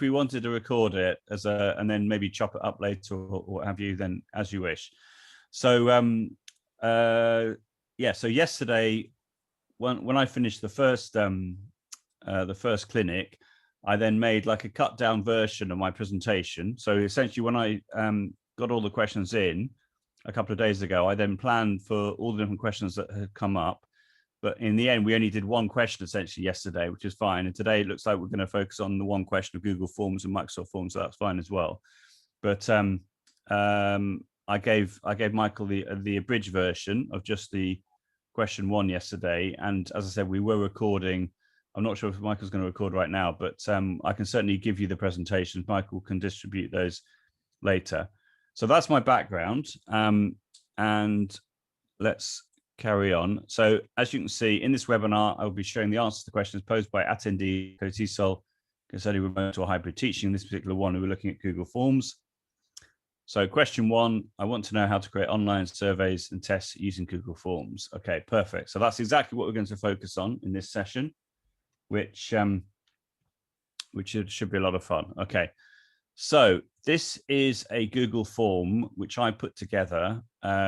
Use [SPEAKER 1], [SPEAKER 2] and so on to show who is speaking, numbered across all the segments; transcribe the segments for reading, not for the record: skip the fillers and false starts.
[SPEAKER 1] if we wanted to record it as a, and then maybe chop it up later or what have you, then as you wish. So yeah, so yesterday when I finished the first clinic, I then made like a cut down version of my presentation. So essentially when I got all the questions in a couple of days ago, I then planned for all the different questions that had come up. But in the end, we only did one question essentially yesterday, which is fine. And today it looks like we're going to focus on the one question of Google Forms and Microsoft Forms, so that's fine as well. But I gave Michael the abridged version of just the question one yesterday. And as I said, we were recording. I'm not sure if Michael's going to record right now, but I can certainly give you the presentations. Michael can distribute those later. So that's my background. And let's carry on. So as you can see in this webinar, I will be showing the answers to questions posed by attendees concerning remote or hybrid teaching. In this particular one, we were looking at Google Forms. So question one, I want to know how to create online surveys and tests using Google Forms. Okay, perfect. So that's exactly what we're going to focus on in this session, which should be a lot of fun. Okay, so this is a Google form which I put together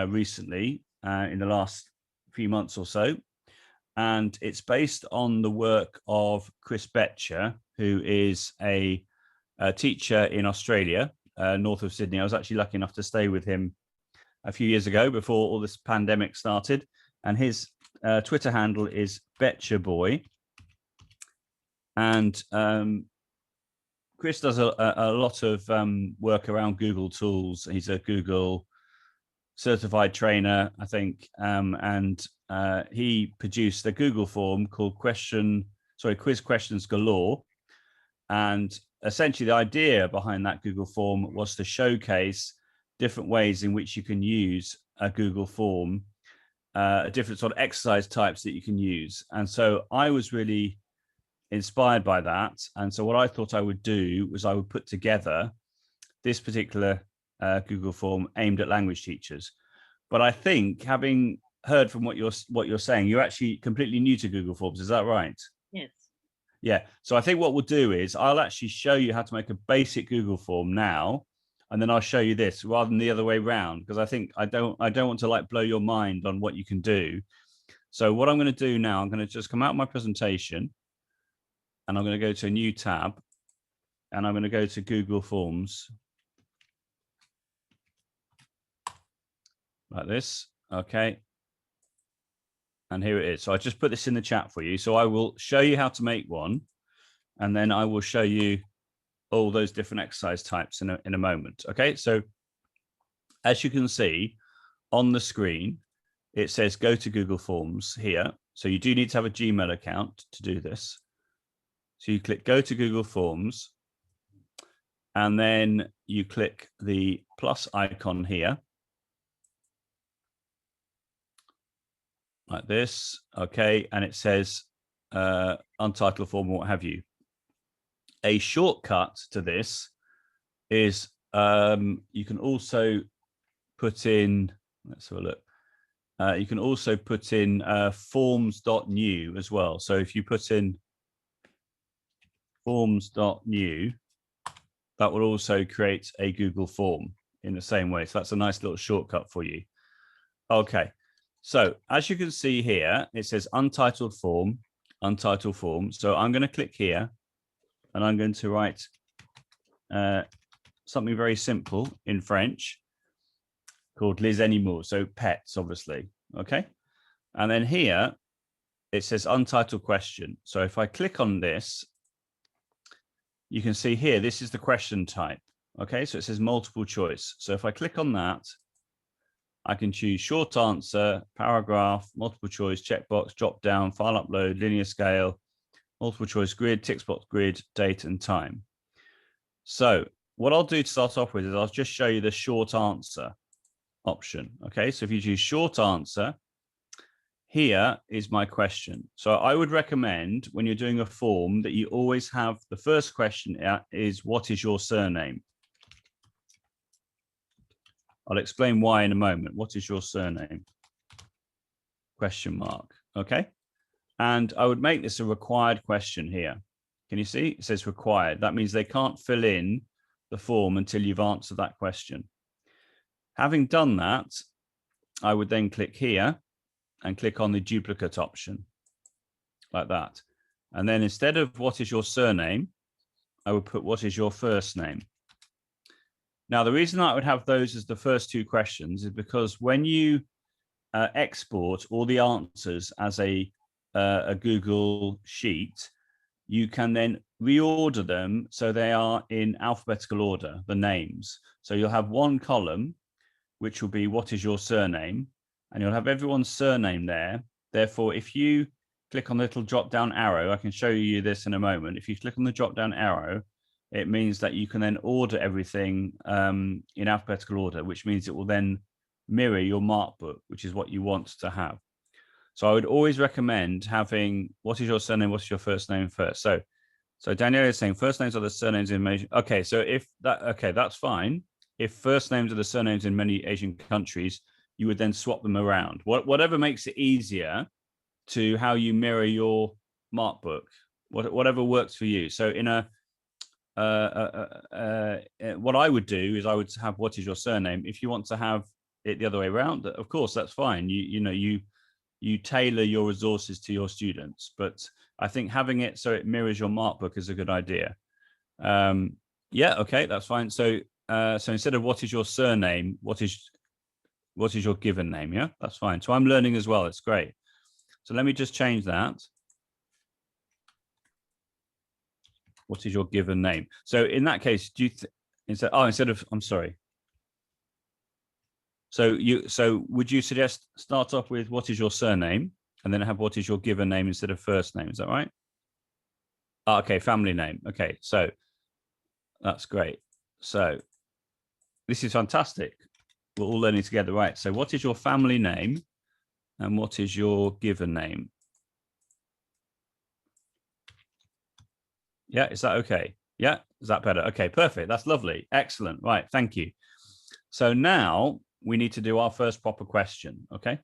[SPEAKER 1] recently in the last few months or so, and it's based on the work of Chris Betcher, who is a teacher in Australia, north of Sydney. I was actually lucky enough to stay with him a few years ago before all this pandemic started, and his Twitter handle is Betcher Boy. And Chris does a lot of work around Google tools. He's a Google certified trainer, I think, and he produced a Google form called Quiz Questions Galore. And essentially the idea behind that Google form was to showcase different ways in which you can use a Google form, different sort of exercise types that you can use. And so I was really inspired by that. And so what I thought I would do was I would put together this particular Google form aimed at language teachers. But I think, having heard from what you're saying, you're actually completely new to Google Forms. Is that right?
[SPEAKER 2] Yes. Yeah.
[SPEAKER 1] So I think what we'll do is I'll actually show you how to make a basic Google form now, and then I'll show you this rather than the other way around, because I think I don't want to like blow your mind on what you can do. So what I'm going to do now, I'm going to just come out of my presentation, and I'm going to go to a new tab, and I'm going to go to Google Forms. Like this, okay. And here it is. So I just put this in the chat for you. So I will show you how to make one, and then I will show you all those different exercise types in a moment. Okay, so as you can see on the screen, it says go to Google Forms here. So you do need to have a Gmail account to do this. So you click go to Google Forms, and then you click the plus icon here. Like this, okay, and it says untitled form, what have you. A shortcut to this is you can also put in, let's have a look, you can also put in forms.new as well. So if you put in forms.new, that will also create a Google form in the same way. So that's a nice little shortcut for you. Okay. So as you can see here, it says untitled form, untitled form. So I'm going to click here, and I'm going to write something very simple in French called les animaux, so pets, obviously. Okay. And then here it says untitled question. So if I click on this, you can see here, this is the question type. Okay. So it says multiple choice. So if I click on that, I can choose short answer, paragraph, multiple choice, checkbox, drop down, file upload, linear scale, multiple choice grid, tick box grid, date and time. So what I'll do to start off with is I'll just show you the short answer option. Okay, so if you choose short answer, here is my question. So I would recommend when you're doing a form that you always have the first question is what is your surname? I'll explain why in a moment. What is your surname? Question mark. Okay. And I would make this a required question here. Can you see? It says required. That means they can't fill in the form until you've answered that question. Having done that, I would then click here and click on the duplicate option like that. And then instead of what is your surname, I would put what is your first name. Now, the reason I would have those as the first two questions is because when you export all the answers as a Google sheet, you can then reorder them so they are in alphabetical order, the names. So you'll have one column, which will be what is your surname, and you'll have everyone's surname there. Therefore, if you click on the little drop-down arrow, I can show you this in a moment. If you click on the drop-down arrow, it means that you can then order everything in alphabetical order, which means it will then mirror your mark book, which is what you want to have. So I would always recommend having what is your surname, what is your first name first. So Danielle is saying first names are the surnames in many. Okay, so if that, okay, that's fine. If first names are the surnames in many Asian countries, you would then swap them around. Whatever makes it easier to how you mirror your mark book, whatever works for you. So in a what I would do is I would have what is your surname. If you want to have it the other way around, of course, that's fine. You tailor your resources to your students, but I think having it so it mirrors your mark book is a good idea. Yeah, okay, that's fine. So so instead of what is your surname, what is your given name? Yeah, that's fine. So I'm learning as well. It's great. So let me just change that. What is your given name? So in that case, do you instead of I'm sorry. So would you suggest start off with what is your surname and then have what is your given name instead of first name? Is that right? Oh, okay, family name. Okay, so that's great. So this is fantastic. We're all learning together, right? So what is your family name and what is your given name? Yeah, is that okay? Yeah, is that better? Okay, perfect. That's lovely. Excellent. Right, thank you. So now we need to do our first proper question, okay?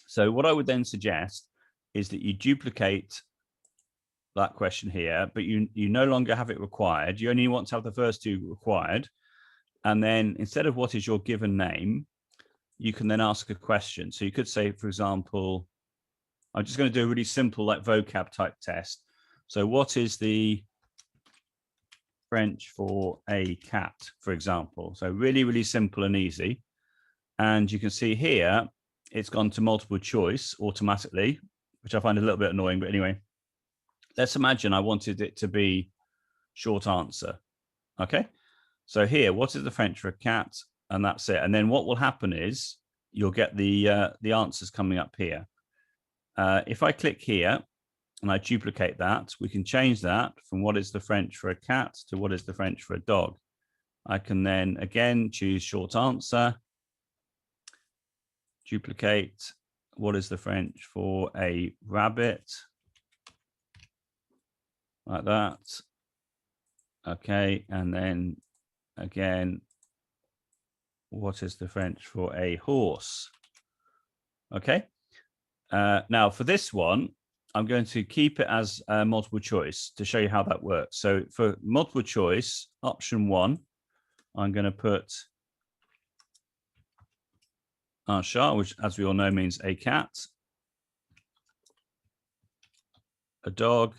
[SPEAKER 1] So what I would then suggest is that you duplicate that question here, but you no longer have it required. You only want to have the first two required. And then instead of what is your given name, you can then ask a question. So you could say, for example, I'm just going to do a really simple like vocab type test. So what is the French for a cat, for example? So really, really simple and easy. And you can see here, it's gone to multiple choice automatically, which I find a little bit annoying, but anyway, let's imagine I wanted it to be short answer. Okay. So here, what is the French for a cat? And that's it. And then what will happen is you'll get the answers coming up here. If I click here and I duplicate that, we can change that from what is the French for a cat to what is the French for a dog. I can then again choose short answer, duplicate, what is the French for a rabbit, like that. Okay, and then again, what is the French for a horse? Okay. Now for this one, I'm going to keep it as multiple choice to show you how that works. So for multiple choice, option 1, I'm going to put un chat, which as we all know means a cat, a dog,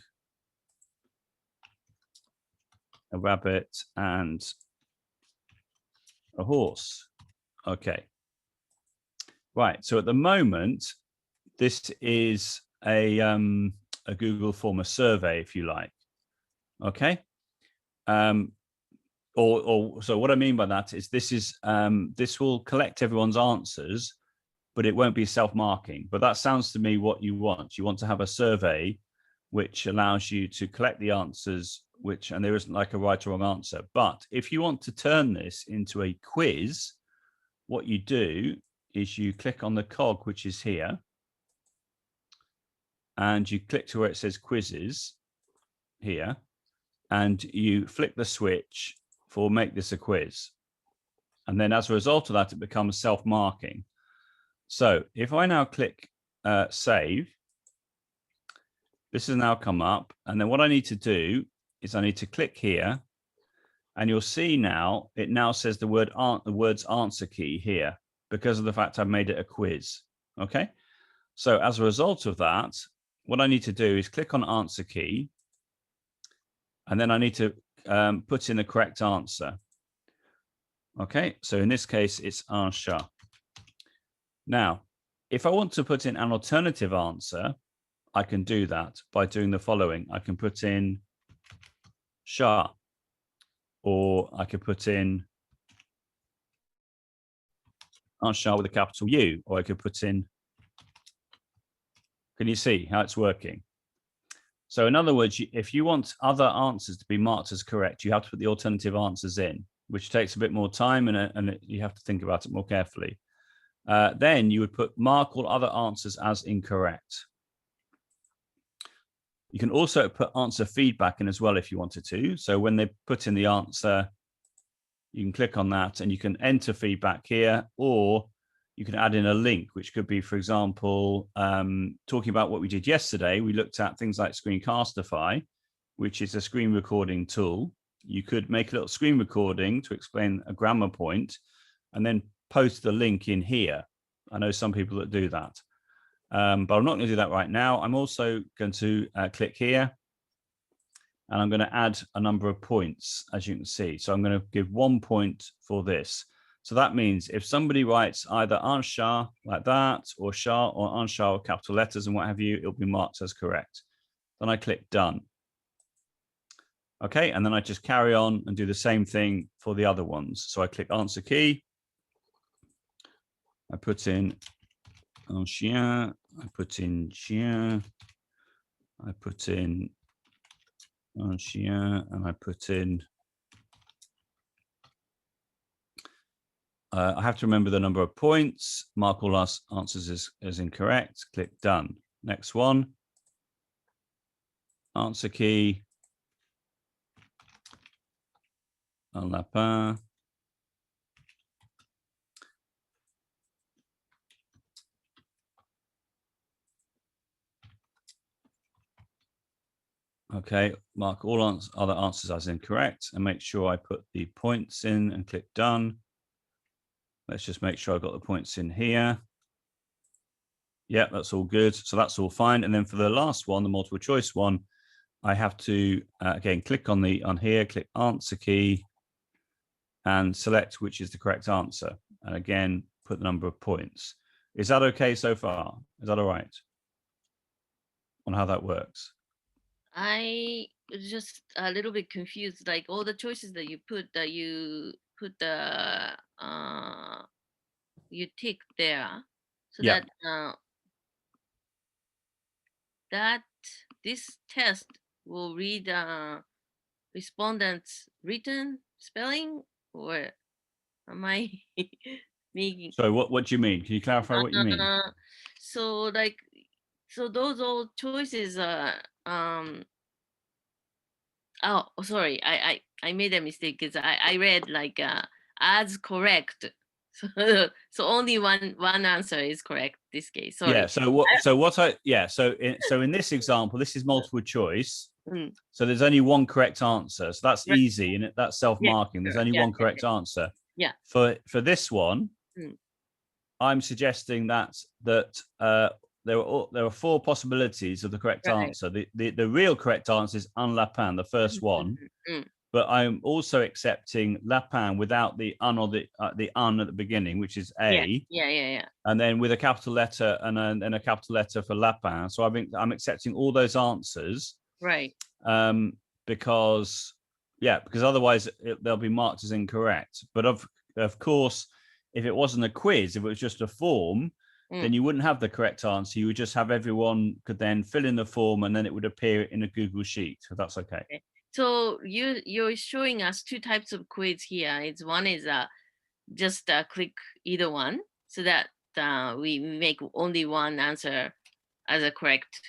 [SPEAKER 1] a rabbit, and a horse. Okay. Right. So at the moment, this is a Google form, a survey, if you like. Okay. So what I mean by that is this will collect everyone's answers, but it won't be self-marking. But that sounds to me what you want. You want to have a survey which allows you to collect the answers, and there isn't like a right or wrong answer. But if you want to turn this into a quiz, what you do is you click on the cog, which is here, and you click to where it says quizzes here, and you flick the switch for make this a quiz. And then as a result of that, it becomes self-marking. So if I now click save, This has now come up. And then what I need to do is I need to click here. And you'll see now, it now says the words answer key here because of the fact I've made it a quiz. Okay. So as a result of that, what I need to do is click on answer key. And then I need to put in the correct answer. Okay. So in this case, it's ansha. Now, if I want to put in an alternative answer, I can do that by doing the following. I can put in sha, or I could put in ansha with a capital U, or I could put in, can you see how it's working? So in other words, if you want other answers to be marked as correct, you have to put the alternative answers in, which takes a bit more time and you have to think about it more carefully. Then you would mark all other answers as incorrect. You can also put answer feedback in as well if you wanted to. So when they put in the answer, you can click on that and you can enter feedback here, or you can add in a link, which could be, for example, talking about what we did yesterday. We looked at things like Screencastify, which is a screen recording tool. You could make a little screen recording to explain a grammar point and then post the link in here. I know some people that do that, but I'm not going to do that right now. I'm also going to click here and I'm going to add a number of points, as you can see. So I'm going to give 1 point for this. So that means if somebody writes either ansha like that, or sha or ansha with capital letters and what have you, it'll be marked as correct. Then I click done. Okay, and then I just carry on and do the same thing for the other ones. So I click answer key. I put in ancien, I put in chien, I put in ancien, and I put in, I have to remember the number of points, mark all answers as incorrect, click done. Next one, answer key, un lapin. Okay, mark all other answers as incorrect and make sure I put the points in and click done. Let's just make sure I've got the points in here. Yeah, that's all good. So that's all fine. And then for the last one, the multiple choice one, I have to, again, click on here, click answer key and select which is the correct answer. And again, put the number of points. Is that okay so far? Is that all right on how that works?
[SPEAKER 2] I was just a little bit confused. Like all the choices that you put the you tick there, so
[SPEAKER 1] Yeah.
[SPEAKER 2] that this test will read respondent's written spelling, or am I making?
[SPEAKER 1] So what do you mean? Can you clarify what you mean?
[SPEAKER 2] So those all choices are oh sorry, I made a mistake because I read like as correct. So only one answer is correct this case. Sorry.
[SPEAKER 1] Yeah. So in this example, this is multiple choice. So there's only one correct answer. So that's right. Easy, and that's self-marking. There's only one correct answer.
[SPEAKER 2] Yeah.
[SPEAKER 1] For this one, I'm suggesting that there are 4 possibilities of the correct answer. The real correct answer is un lapin, the first one. But I'm also accepting lapin without the un or the un at the beginning, which is A.
[SPEAKER 2] Yeah.
[SPEAKER 1] And then with a capital letter and a capital letter for lapin. So I'm accepting all those answers.
[SPEAKER 2] Right.
[SPEAKER 1] Because otherwise they'll be marked as incorrect. But of course, if it wasn't a quiz, if it was just a form, then you wouldn't have the correct answer. You would just have everyone could then fill in the form and then it would appear in a Google Sheet. So that's okay.
[SPEAKER 2] So you're showing us 2 types of quiz here. One is just click either one so that we make only one answer as a correct.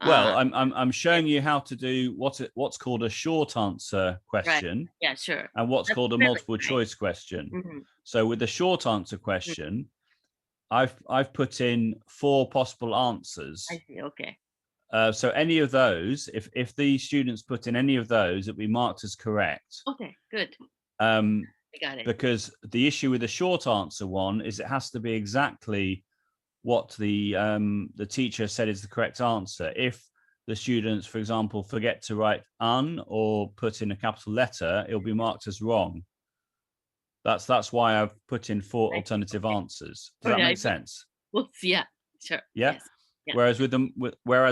[SPEAKER 1] Well, I'm showing you how to do what's called a short answer question.
[SPEAKER 2] Right. Yeah, sure.
[SPEAKER 1] And what's called a multiple choice question. So with the short answer question, I've put in 4 possible answers.
[SPEAKER 2] I see. Okay.
[SPEAKER 1] So any of those, if the students put in any of those, it'll be marked as correct.
[SPEAKER 2] Okay, good.
[SPEAKER 1] I
[SPEAKER 2] got it.
[SPEAKER 1] Because the issue with the short answer one is it has to be exactly what the teacher said is the correct answer. If the students, for example, forget to write "un" or put in a capital letter, it'll be marked as wrong. That's why I've put in 4 alternative answers. Does that make sense?
[SPEAKER 2] Well, yeah, sure.
[SPEAKER 1] Yeah.
[SPEAKER 2] Yes. Yeah.
[SPEAKER 1] Whereas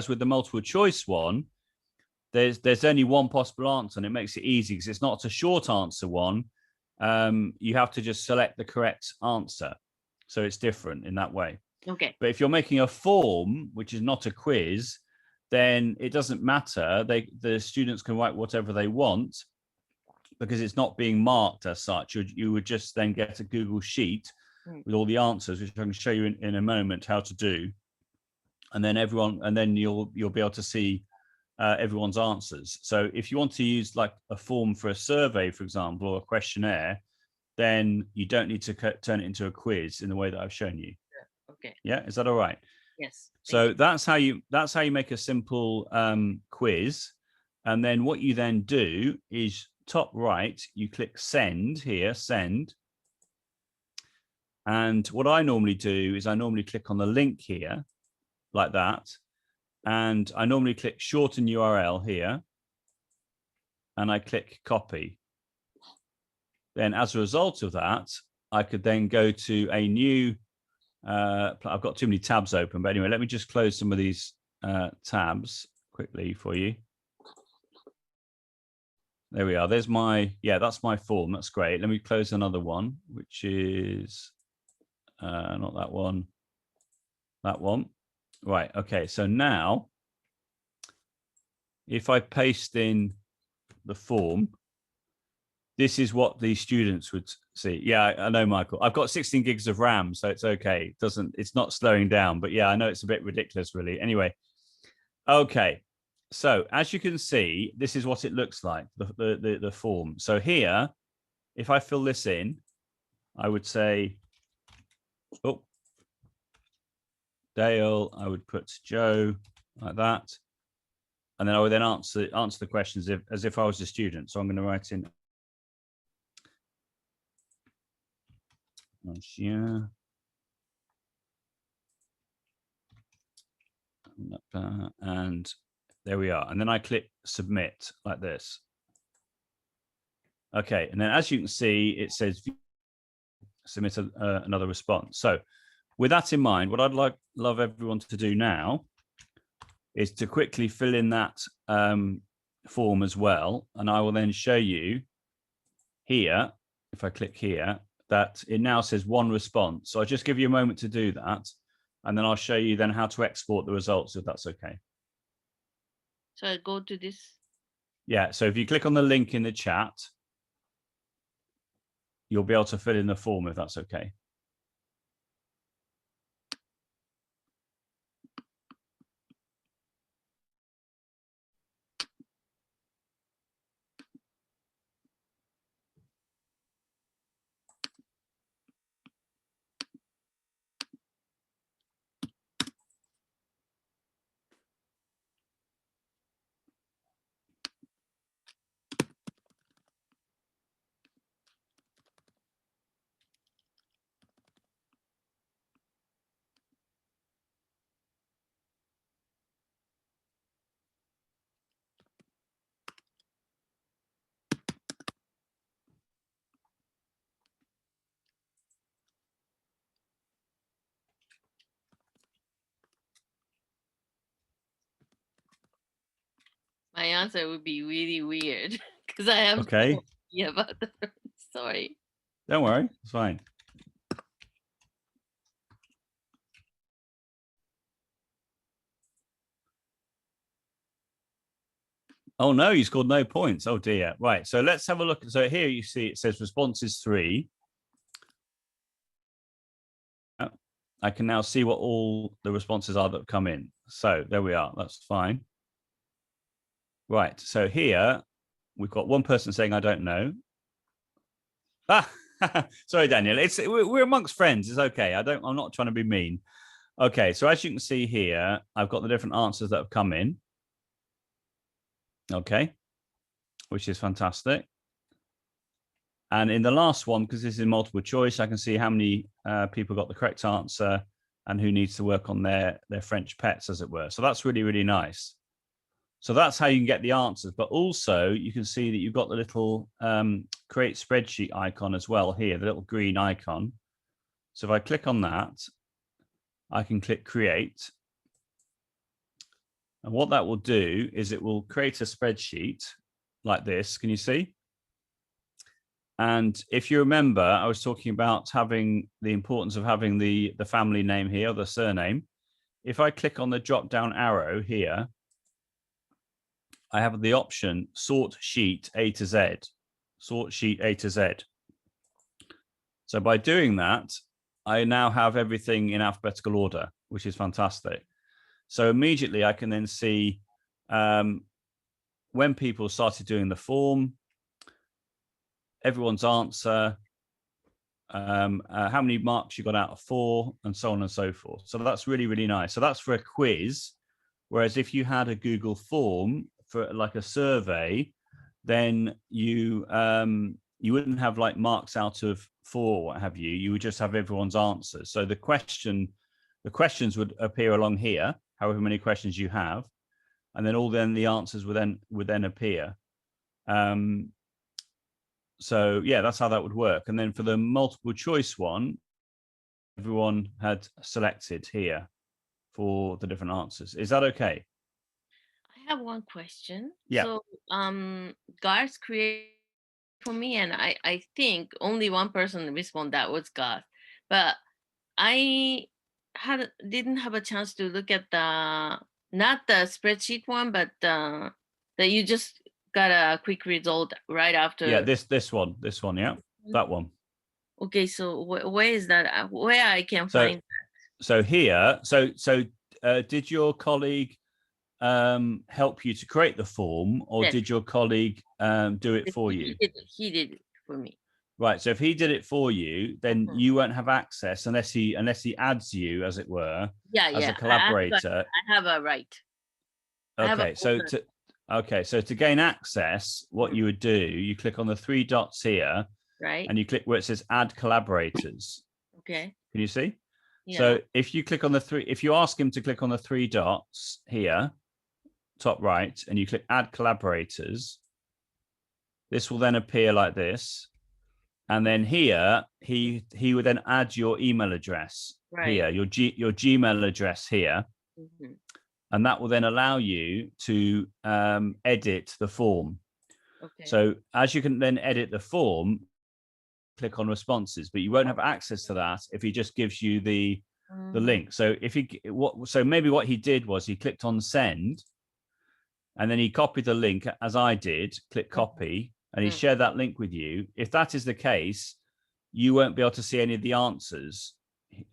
[SPEAKER 1] with the multiple choice one, there's only one possible answer, and it makes it easy because it's not a short answer one. You have to just select the correct answer, so it's different in that way.
[SPEAKER 2] Okay.
[SPEAKER 1] But if you're making a form, which is not a quiz, then it doesn't matter. The students can write whatever they want because it's not being marked as such. You would just then get a Google sheet with all the answers, which I can show you in a moment how to do. And then you'll be able to see everyone's answers. So if you want to use like a form for a survey, for example, or a questionnaire, then you don't need to turn it into a quiz in the way that I've shown you.
[SPEAKER 2] Okay.
[SPEAKER 1] Yeah, is that all right?
[SPEAKER 2] Yes.
[SPEAKER 1] So that's how you make a simple quiz. And then what you then do is top right, you click send here, send. And what I normally do is I normally click on the link here like that. And I normally click shorten URL here. And I click copy. Then as a result of that, I could then go to a new, I've got too many tabs open, but anyway, let me just close some of these tabs quickly for you. There we are. There's that's my form. That's great. Let me close another one, which is not that one, that one. Right. Okay. So now if I paste in the form, this is what the students would see. Yeah, I know, Michael. I've got 16 gigs of RAM, so it's okay. It's not slowing down, but yeah, I know it's a bit ridiculous, really. Anyway, okay. So as you can see, this is what it looks like, the form. So here, if I fill this in, I would say, oh, Dale, I would put Joe like that. And then I would then answer the questions as if I was a student. So I'm going to write in and there we are. And then I click submit like this. Okay, and then as you can see, it says submit another response. So with that in mind, what I'd love everyone to do now is to quickly fill in that form as well. And I will then show you here, if I click here, that it now says one response. So I'll just give you a moment to do that. And then I'll show you then how to export the results, if that's okay.
[SPEAKER 2] So I go to this.
[SPEAKER 1] Yeah, so if you click on the link in the chat, you'll be able to fill in the form, if that's okay.
[SPEAKER 2] My answer would be really weird because I have
[SPEAKER 1] okay.
[SPEAKER 2] no idea about the sorry.
[SPEAKER 1] Don't worry, it's fine. Oh no, you scored no points. Oh dear. Right. So let's have a look. So here you see it says responses 3. I can now see what all the responses are that have come in. So there we are. That's fine. Right. So here we've got one person saying, I don't know. Ah, sorry, Daniel. We're amongst friends. It's okay. I'm not trying to be mean. Okay, so as you can see here, I've got the different answers that have come in. Okay, which is fantastic. And in the last one, because this is multiple choice, I can see how many people got the correct answer and who needs to work on their French pets, as it were. So that's really, really nice. So that's how you can get the answers. But also you can see that you've got the little create spreadsheet icon as well here, the little green icon. So if I click on that, I can click create. And what that will do is it will create a spreadsheet like this. Can you see? And if you remember, I was talking about having the importance of having the family name here, or the surname. If I click on the drop down arrow here, I have the option sort sheet A to Z, sort sheet A to Z. So by doing that, I now have everything in alphabetical order, which is fantastic. So immediately I can then see when people started doing the form, everyone's answer, how many marks you got out of 4, and so on and so forth. So that's really, really nice. So that's for a quiz. Whereas if you had a Google form for like a survey, then you wouldn't have like marks out of 4, what have you. You would just have everyone's answers. So the questions would appear along here, however many questions you have, and then the answers would then appear. So yeah, that's how that would work. And then for the multiple choice one, everyone had selected here for the different answers. Is that okay?
[SPEAKER 2] I have one question.
[SPEAKER 1] Yeah.
[SPEAKER 2] So Garth created for me, and I think only one person responded, that was Garth. But I didn't have a chance to look at not the spreadsheet one, but that you just got a quick result right after.
[SPEAKER 1] Yeah, this one, yeah, that one.
[SPEAKER 2] Okay, so where is that? Where I can find that?
[SPEAKER 1] So here, did your colleague help you to create the form, or
[SPEAKER 2] Yes.
[SPEAKER 1] did your colleague do it for you?
[SPEAKER 2] He did it for me.
[SPEAKER 1] Right. So if he did it for you, then you won't have access unless he adds you, as it were, as a collaborator.
[SPEAKER 2] I have a right.
[SPEAKER 1] Okay. So to gain access, what you would do, you click on the 3 dots here,
[SPEAKER 2] right,
[SPEAKER 1] and you click where it says add collaborators.
[SPEAKER 2] Okay.
[SPEAKER 1] Can you see?
[SPEAKER 2] Yeah.
[SPEAKER 1] So if you click on if you ask him to click on the 3 dots here, top right, and you click add collaborators, this will then appear like this. And then here, he would then add your email address here, your Gmail address here. And that will then allow you to edit the form. Okay. So as you can then edit the form, click on responses, but you won't have access to that if he just gives you the link. So maybe what he did was he clicked on send, and then he copied the link as I did, click copy, and he shared that link with you. If that is the case, you won't be able to see any of the answers.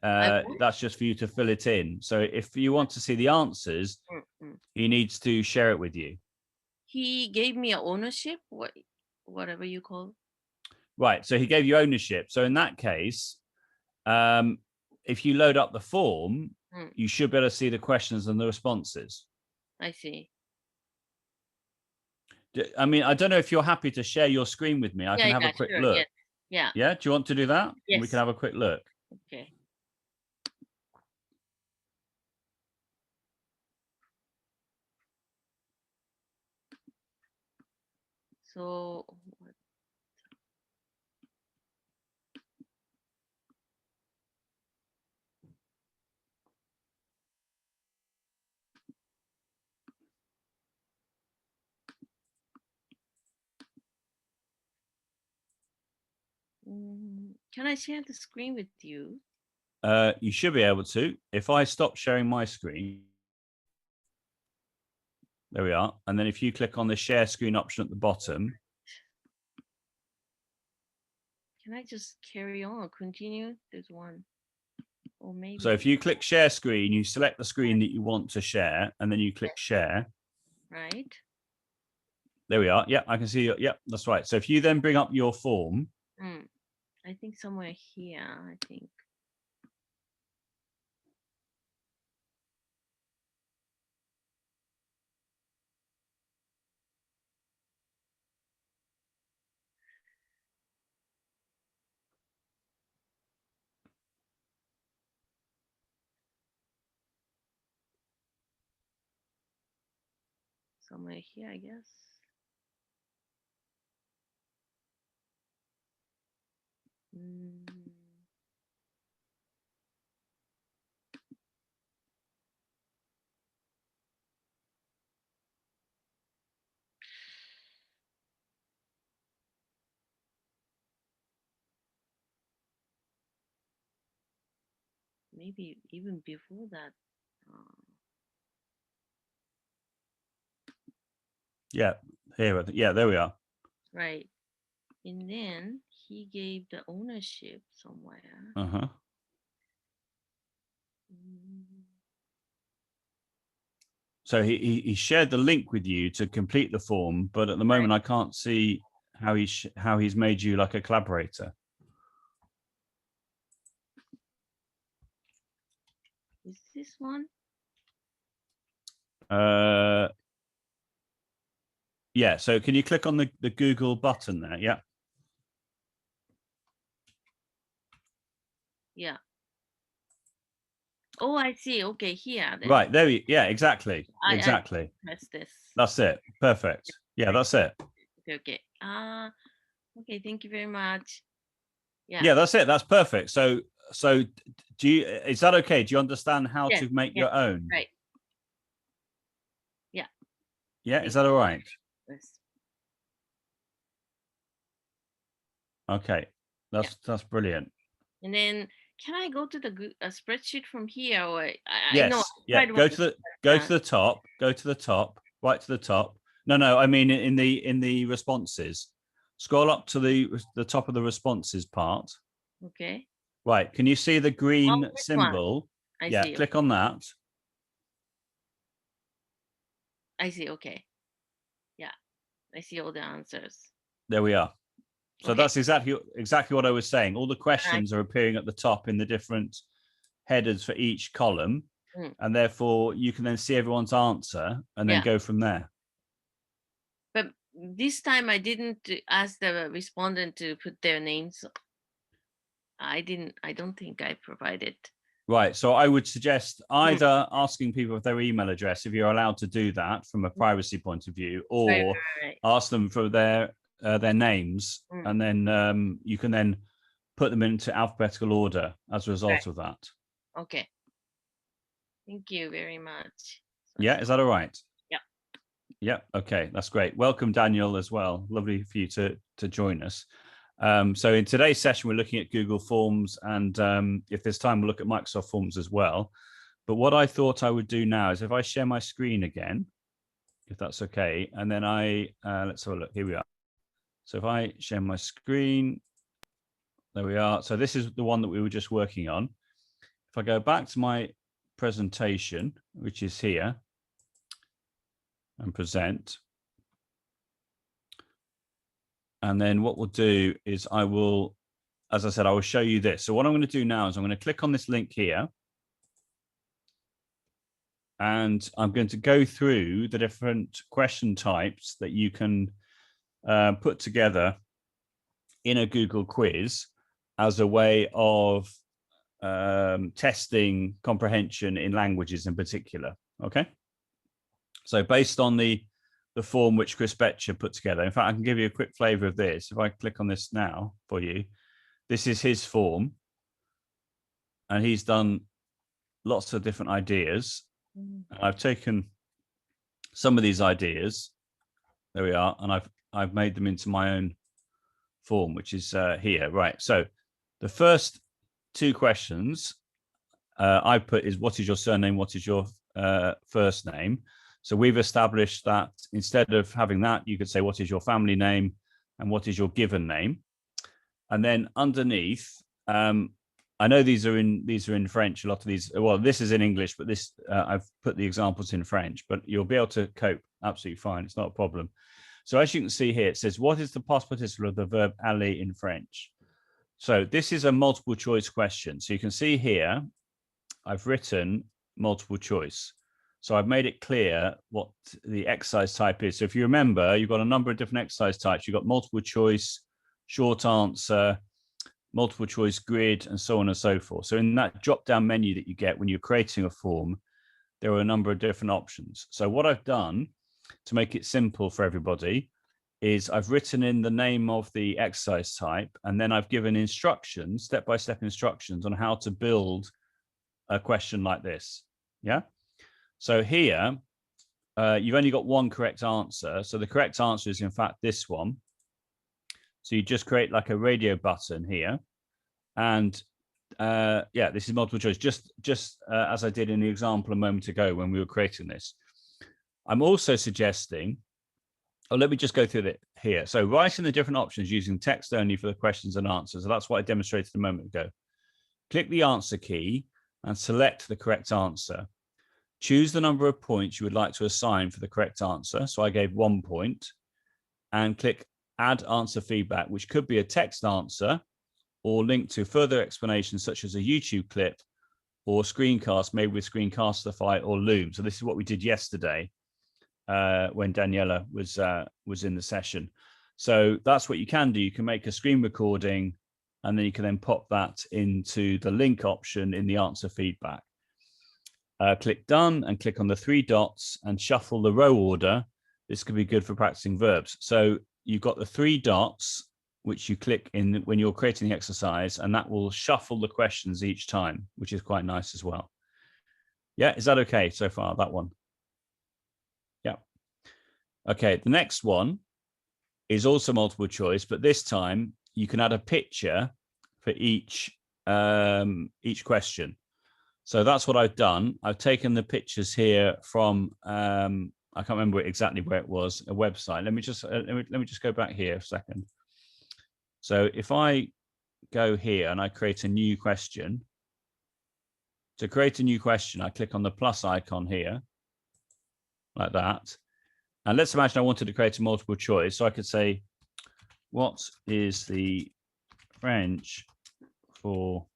[SPEAKER 1] That's just for you to fill it in. So if you want to see the answers, he needs to share it with you.
[SPEAKER 2] He gave me ownership, whatever you call it.
[SPEAKER 1] Right. So he gave you ownership. So in that case, if you load up the form, you should be able to see the questions and the responses.
[SPEAKER 2] I see.
[SPEAKER 1] I mean, I don't know if you're happy to share your screen with me. I can have a quick look.
[SPEAKER 2] Yeah.
[SPEAKER 1] Yeah. Do you want to do that?
[SPEAKER 2] Yes.
[SPEAKER 1] We can have a quick look.
[SPEAKER 2] Okay. So can I share the screen with you?
[SPEAKER 1] You should be able to. If I stop sharing my screen, there we are. And then if you click on the share screen option at the bottom.
[SPEAKER 2] Can I just carry on or continue? There's one. Or maybe.
[SPEAKER 1] So if you click share screen, you select the screen that you want to share, and then you click share.
[SPEAKER 2] Right.
[SPEAKER 1] There we are. Yeah, I can see you. Yeah, that's right. So if you then bring up your form.
[SPEAKER 2] I think somewhere here, I think. somewhere here, I guess. Maybe even before that.
[SPEAKER 1] Yeah, here. Yeah, there we are.
[SPEAKER 2] Right. And then he gave the ownership somewhere.
[SPEAKER 1] Uh-huh. So he shared the link with you to complete the form, but at the moment I can't see how he's made you like a collaborator.
[SPEAKER 2] Is this one?
[SPEAKER 1] Yeah, so can you click on the Google button there? Yeah.
[SPEAKER 2] Yeah. Oh, I see. Okay, here. Then.
[SPEAKER 1] Right, there yeah, exactly. Exactly.
[SPEAKER 2] I press this.
[SPEAKER 1] That's it. Perfect. Yeah, that's it.
[SPEAKER 2] Okay. Okay, thank you very much.
[SPEAKER 1] Yeah, that's it. That's perfect. So is that okay? Do you understand how to make your own?
[SPEAKER 2] Right. Yeah.
[SPEAKER 1] Yeah, is that all right?
[SPEAKER 2] Yes.
[SPEAKER 1] Okay. That's brilliant.
[SPEAKER 2] And then can I go to the spreadsheet from here, or
[SPEAKER 1] yes.
[SPEAKER 2] I know.
[SPEAKER 1] Yeah. Go to the top. Go to the top. Right to the top. No. I mean in the responses. Scroll up to the top of the responses part.
[SPEAKER 2] Okay.
[SPEAKER 1] Right. Can you see the green symbol?
[SPEAKER 2] I see.
[SPEAKER 1] Click on that.
[SPEAKER 2] I see. Okay. Yeah. I see all the answers.
[SPEAKER 1] There we are. So that's exactly what I was saying. All the questions are appearing at the top in the different headers for each column. And therefore you can then see everyone's answer and then go from there.
[SPEAKER 2] But this time I didn't ask the respondent to put their names. I don't think I provided.
[SPEAKER 1] Right. So I would suggest either asking people for their email address, if you're allowed to do that from a privacy point of view, or ask them for their names. And then you can then put them into alphabetical order as a result of that.
[SPEAKER 2] Okay. Thank you very much.
[SPEAKER 1] Yeah. Is that all right?
[SPEAKER 2] Yeah.
[SPEAKER 1] Yeah. Okay. That's great. Welcome, Daniel, as well. Lovely for you to join us. So in today's session, we're looking at Google Forms, and if there's time, we'll look at Microsoft Forms as well. But what I thought I would do now is if I share my screen again, if that's okay, and then let's have a look. Here we are. So if I share my screen, there we are. So this is the one that we were just working on. If I go back to my presentation, which is here, and present. And then what we'll do is I will, as I said, I will show you this. So what I'm going to do now is I'm going to click on this link here. And I'm going to go through the different question types that you can put together in a Google quiz as a way of testing comprehension in languages in particular. Okay. So based on the form which Chris Betcher put together, in fact, I can give you a quick flavor of this. If I click on this now for you, this is his form. And he's done lots of different ideas. I've taken some of these ideas. There we are. And I've made them into my own form, which is here. Right. So the first two questions I put is, what is your surname? What is your first name? So we've established that instead of having that, you could say, what is your family name and what is your given name? And then underneath, I know these are in French. A lot of these, well, this is in English, but this I've put the examples in French, but you'll be able to cope absolutely fine. It's not a problem. So as you can see here, it says, what is the past participle of the verb aller in French? So this is a multiple choice question. So you can see here, I've written multiple choice. So I've made it clear what the exercise type is. So if you remember, you've got a number of different exercise types. You've got multiple choice, short answer, multiple choice grid, and so on and so forth. So in that drop down menu that you get when you're creating a form, there are a number of different options. So what I've done to make it simple for everybody, is I've written in the name of the exercise type, and then I've given instructions, step-by-step instructions on how to build a question like this. Yeah. So here, you've only got one correct answer. So the correct answer is in fact this one. So you just create like a radio button here. And yeah, this is multiple choice, just as I did in the example a moment ago when we were creating this. I'm also suggesting, let me just go through it here. So writing the different options using text only for the questions and answers. So that's what I demonstrated a moment ago. Click the answer key and select the correct answer. Choose the number of points you would like to assign for the correct answer. So I gave 1 point, and click add answer feedback, which could be a text answer or link to further explanations such as a YouTube clip or screencast made with Screencastify or Loom. So this is what we did yesterday when Daniela was in the session. So that's what you can do. You can make a screen recording, and then you can then pop that into the link option in the answer feedback. Click done and click on the 3 dots and shuffle the row order. This could be good for practicing verbs. So you've got the 3 dots, which you click in when you're creating the exercise, and that will shuffle the questions each time, which is quite nice as well. Yeah, is that okay so far, that one? Yeah. Okay, the next one is also multiple choice, but this time you can add a picture for each question. So that's what I've done. I've taken the pictures here from I can't remember exactly where it was, a website. Let me just go back here a second. So if I go here and I create a new question, to create a new question, I click on the plus icon here, like that. And let's imagine I wanted to create a multiple choice. So I could say, what is the French for,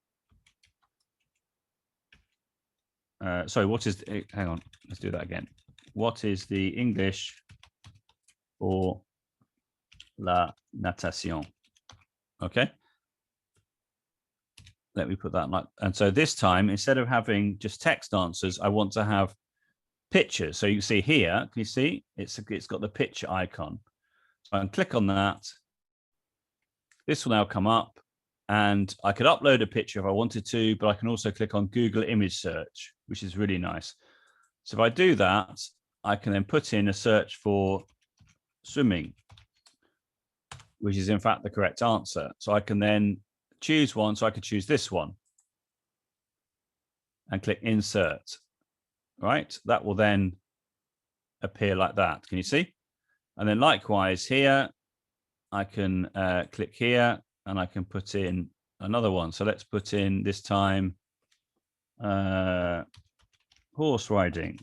[SPEAKER 1] what is, hang on, let's do that again. What is the English for la natation? Okay. Let me put that like, and so this time, instead of having just text answers, I want to have pictures. So you can see here, can you see? It's got the picture icon. So I can click on that. This will now come up, and I could upload a picture if I wanted to, but I can also click on Google image search, which is really nice. So if I do that, I can then put in a search for swimming, which is in fact the correct answer. So I can then choose one. So I could choose this one and click insert, right? That will then appear like that. Can you see? And then likewise here, I can click here and I can put in another one. So let's put in this time horse riding.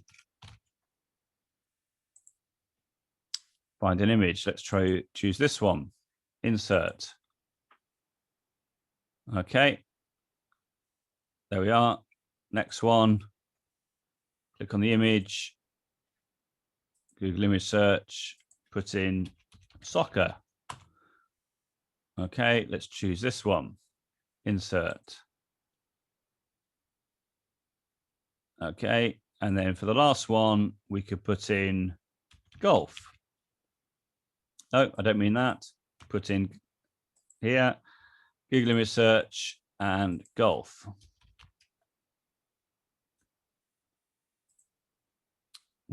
[SPEAKER 1] Find an image. Let's choose this one. Insert. Okay. There we are. Next one. Click on the image. Google image search. Put in soccer. Okay, let's choose this one. Insert. Okay, and then for the last one, we could put in golf. No, I don't mean that. Put in here, Google image search and golf.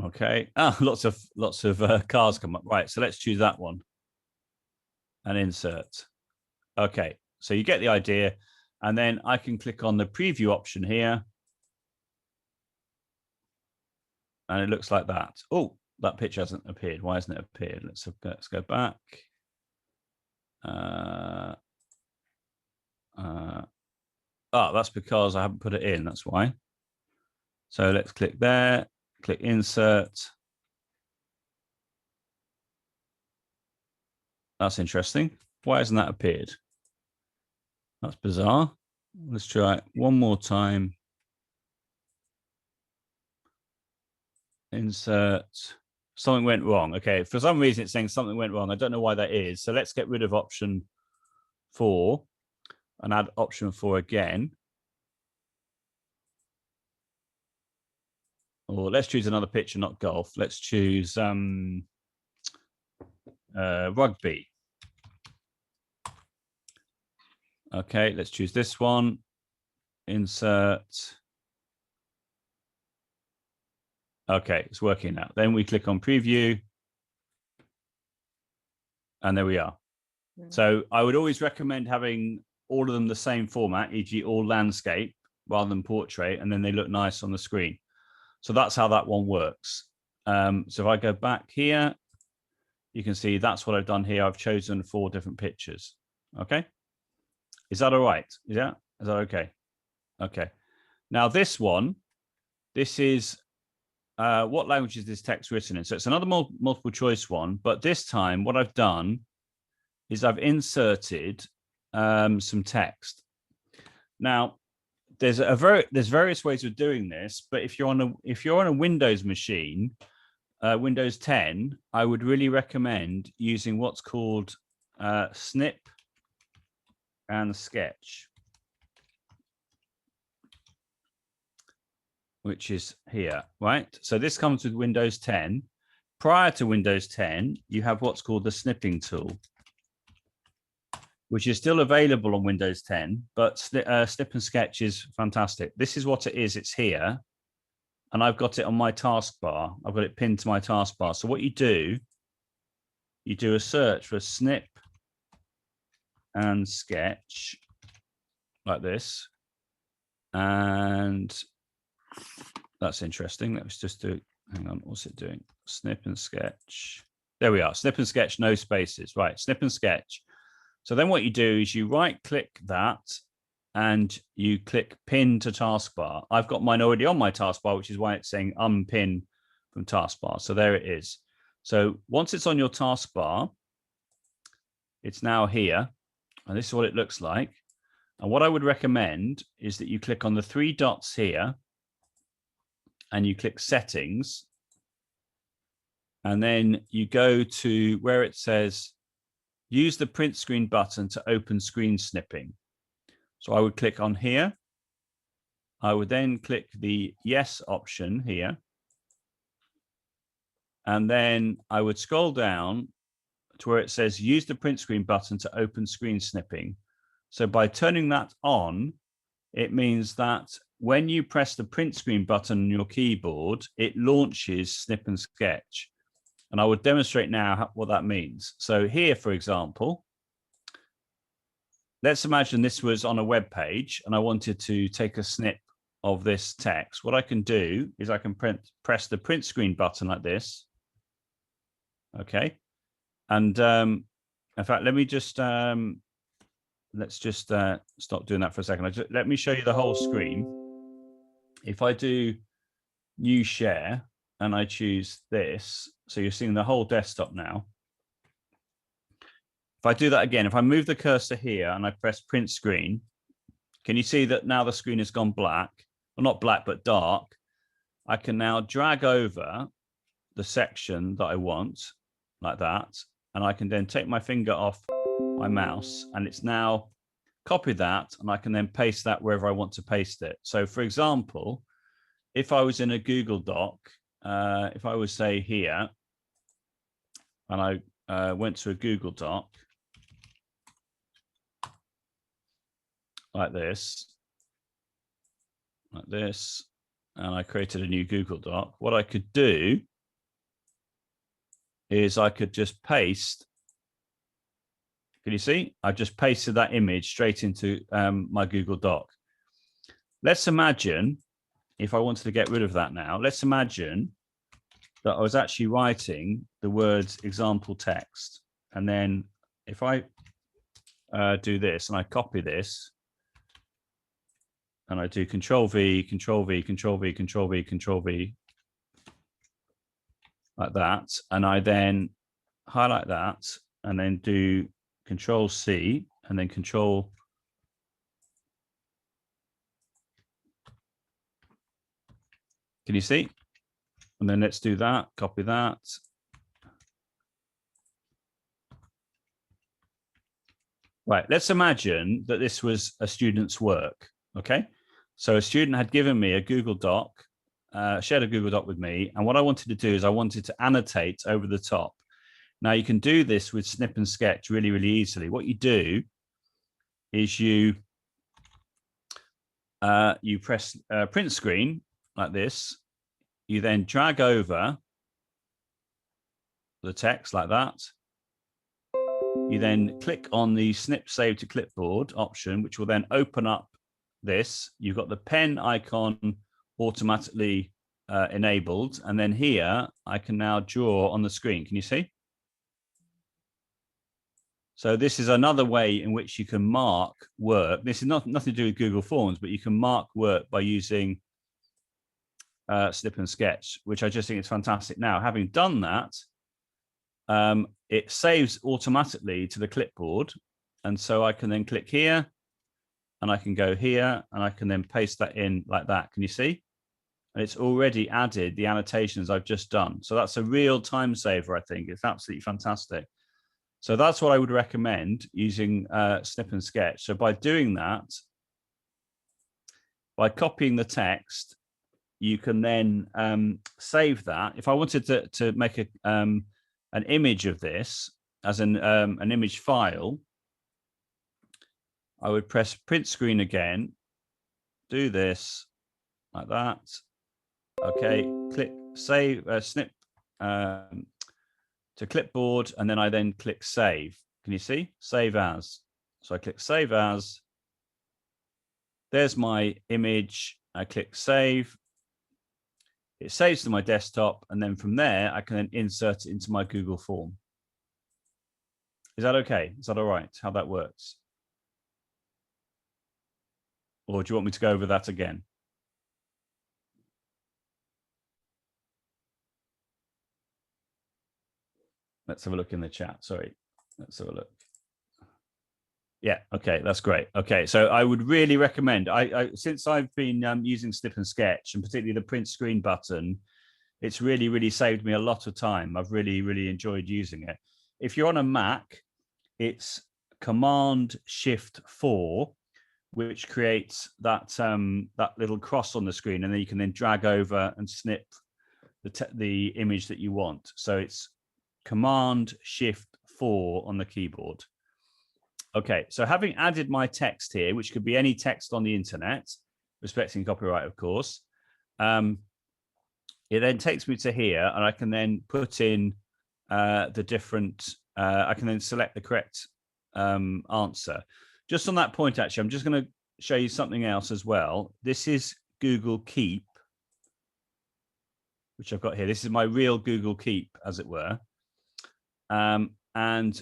[SPEAKER 1] Okay, lots of cars come up. Right, so let's choose that one and insert. Okay, so you get the idea. And then I can click on the preview option here. And it looks like that. Oh, that picture hasn't appeared. Why hasn't it appeared? Let's go back. That's because I haven't put it in. That's why. So let's click there, click insert. That's interesting. Why hasn't that appeared? That's bizarre. Let's try it one more time. Insert. Something went wrong. Okay, for some reason it's saying something went wrong. I don't know why that is. So let's get rid of option 4 and add option 4 again. or let's choose another picture, not golf. Let's choose rugby. Okay, let's choose this one. Insert. Okay, it's working now. Then we click on preview. And there we are. So I would always recommend having all of them the same format, e.g. all landscape rather than portrait, and then they look nice on the screen. So that's how that one works. So if I go back here, you can see that's what I've done here. I've chosen 4 different pictures. Okay. Is that all right? Yeah. Is that okay? Okay. Now this one, this is what language is this text written in? So it's another multiple choice one, but this time what I've done is I've inserted some text. Now there's various ways of doing this, but if you're on a Windows machine, Windows 10, I would really recommend using what's called snip and sketch, which is here, right? So this comes with Windows 10. Prior to Windows 10, you have what's called the snipping tool, which is still available on Windows 10, but snip and sketch is fantastic. This is what it is. It's here, and I've got it on my taskbar. I've got it pinned to my taskbar. So what you do a search for snip and sketch like this. And that's interesting. Let's just do, hang on, what's it doing? Snip and sketch. There we are, snip and sketch, no spaces. Right, snip and sketch. So then what you do is you right click that and you click pin to taskbar. I've got mine already on my taskbar, which is why it's saying unpin from taskbar. So there it is. So once it's on your taskbar, it's now here. And this is what it looks like. And what I would recommend is that you click on the 3 dots here and you click settings. And then you go to where it says use the print screen button to open screen snipping. So I would click on here. I would then click the yes option here. And then I would scroll down to where it says use the print screen button to open screen snipping. So by turning that on, it means that when you press the print screen button on your keyboard, it launches snip and sketch. And I would demonstrate now what that means. So here, for example, let's imagine this was on a web page and I wanted to take a snip of this text. What I can do is I can press the print screen button like this. Okay. And in fact, let me just, let's just stop doing that for a second. Let me show you the whole screen. If I do new share and I choose this, so you're seeing the whole desktop now. If I do that again, if I move the cursor here and I press print screen, can you see that now the screen has gone black? Well, not black, but dark. I can now drag over the section that I want like that. And I can then take my finger off my mouse and it's now copied that. And I can then paste that wherever I want to paste it. So for example, if I was in a Google Doc, if I was say here, and I went to a Google Doc like this, and I created a new Google Doc, what I could do is I could just paste. Can you see? I just pasted that image straight into my Google Doc. Let's imagine if I wanted to get rid of that now, let's imagine that I was actually writing the words example text. And then if I do this and I copy this and I do Control V, Control V, Control V, Control V, Control V, like that. And I then highlight that and then do Control C and then Control. Can you see? And then let's do that, copy that. Right, let's imagine that this was a student's work, okay? So a student had given me a Google Doc shared a Google Doc with me. And what I wanted to do is I wanted to annotate over the top. Now you can do this with Snip and Sketch really, really easily. What you do is you press print screen like this. You then drag over the text like that. You then click on the Snip Save to Clipboard option, which will then open up this. You've got the pen icon automatically enabled. And then here, I can now draw on the screen. Can you see? So this is another way in which you can mark work. This is nothing to do with Google Forms, but you can mark work by using Snip and Sketch, which I just think is fantastic. Now, having done that, it saves automatically to the clipboard. And so I can then click here and I can go here and I can then paste that in like that. Can you see? And it's already added the annotations I've just done. So that's a real time saver, I think. It's absolutely fantastic. So that's what I would recommend using Snip and Sketch. So by doing that, by copying the text, you can then save that. If I wanted to make an image of this as an image file, I would press print screen again, do this like that. Okay, click save, snip to clipboard, and then I then click save. Can you see? Save as. So I click save as. There's my image. I click save. It saves to my desktop, and then from there, I can then insert it into my Google form. Is that okay? Is that all right? How that works? Or do you want me to go over that again? Let's have a look in the chat. Sorry. Let's have a look. Yeah, okay, that's great. Okay, so I would really recommend, since I've been using Snip and Sketch, and particularly the print screen button, it's really, really saved me a lot of time. I've really, really enjoyed using it. If you're on a Mac, it's Command-Shift-4, which creates that that little cross on the screen, and then you can then drag over and snip the image that you want. So it's Command-Shift-4 on the keyboard. Okay, so having added my text here, which could be any text on the internet, respecting copyright, of course, it then takes me to here, and I can then put in the different, I can then select the correct answer. Just on that point, actually, I'm just going to show you something else as well. This is Google Keep, which I've got here. This is my real Google Keep, as it were. And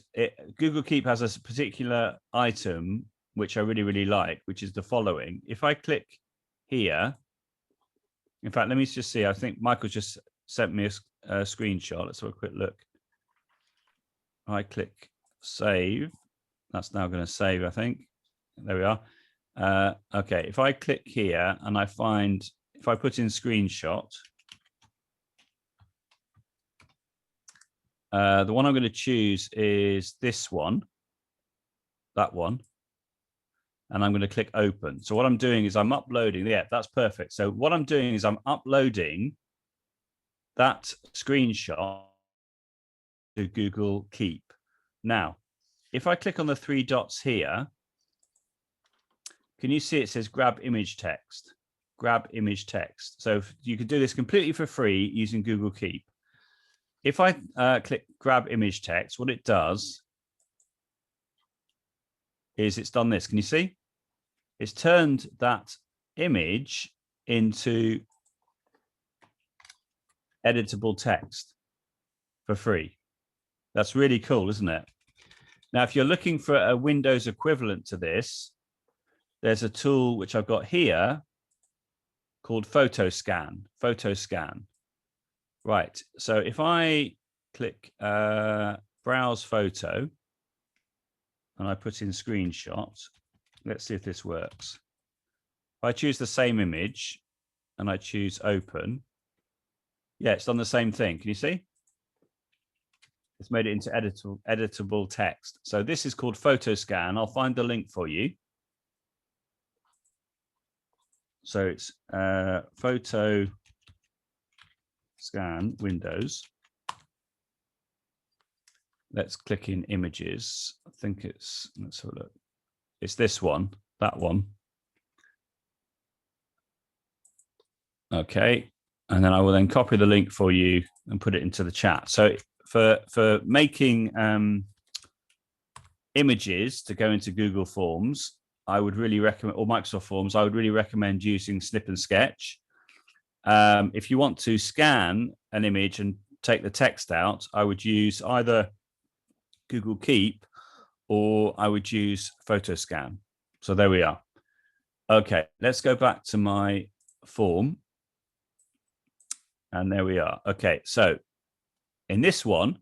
[SPEAKER 1] Google Keep has a particular item, which I really, really like, which is the following. If I click here, in fact, let me just see. I think Michael just sent me a screenshot. Let's have a quick look. I click save. That's now going to save, I think. There we are. Okay, if I click here and I find, if I put in screenshot, the one I'm going to choose is this one, that one, and I'm going to click open. So what I'm doing is I'm uploading. Yeah, that's perfect. So what I'm doing is I'm uploading that screenshot to Google Keep. Now, if I click on the three dots here, can you see it says grab image text? Grab image text. So you could do this completely for free using Google Keep. If I click grab image text, what it does is it's done this. Can you see? It's turned that image into editable text for free. That's really cool, isn't it? Now, if you're looking for a Windows equivalent to this, there's a tool which I've got here called Photoscan. Photoscan. Right. So if I click browse photo and I put in screenshot, let's see if this works. If I choose the same image and I choose open, yeah, it's done the same thing. Can you see? It's made it into editable text. So this is called Photoscan. I'll find the link for you. So it's Photoscan. scan Windows. Let's click in images. I think it's, let's have a look. It's this one, that one. Okay. And then I will then copy the link for you and put it into the chat. So for making images to go into Google Forms, I would really recommend, or Microsoft Forms, I would really recommend using Snip and Sketch. If you want to scan an image and take the text out, I would use either Google Keep or I would use PhotoScan. So there we are. Okay, let's go back to my form. And there we are. Okay, so in this one,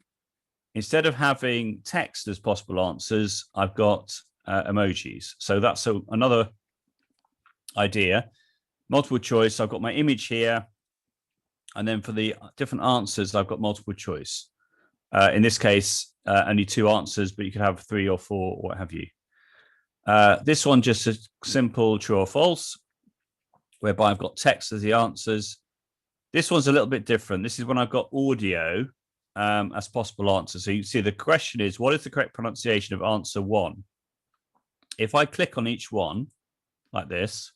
[SPEAKER 1] instead of having text as possible answers, I've got emojis. So that's another idea. Multiple choice, I've got my image here. And then for the different answers, I've got multiple choice. In this case, only 2 answers, but you could have 3 or 4, or what have you. This one, just a simple true or false, whereby I've got text as the answers. This one's a little bit different. This is when I've got audio as possible answers. So you see the question is, what is the correct pronunciation of answer 1? If I click on each one like this,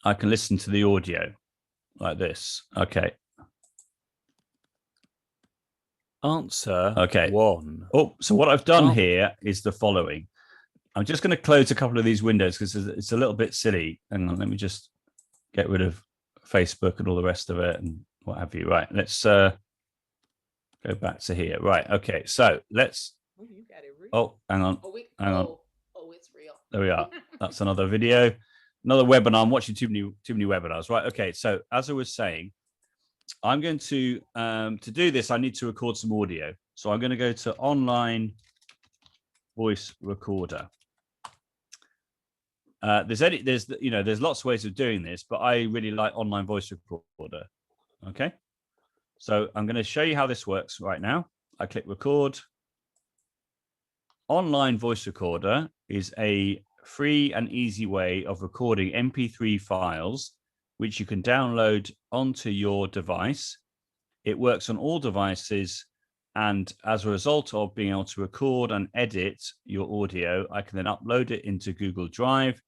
[SPEAKER 1] I can listen to the audio like this. Okay.
[SPEAKER 3] Answer
[SPEAKER 1] Okay.
[SPEAKER 3] 1.
[SPEAKER 1] Oh, so what I've done here is the following. I'm just going to close a couple of these windows because it's a little bit silly. Hang on, let me just get rid of Facebook and all the rest of it and what have you. Right, let's go back to here. Right, okay, so let's.
[SPEAKER 4] Oh, you got it real.
[SPEAKER 1] Oh, hang on. Hang on.
[SPEAKER 4] Oh, it's real.
[SPEAKER 1] There we are. That's another video, another webinar. I'm watching too many webinars. Right, okay. So as I was saying, I'm going to do this, I need to record some audio. So I'm going to go to online voice recorder. There's lots of ways of doing this, but I really like online voice recorder. Okay, so I'm going to show you how this works right now. I click record. Online voice recorder is a free and easy way of recording MP3 files, which you can download onto your device. It works on all devices. And as a result of being able to record and edit your audio, I can then upload it into Google Drive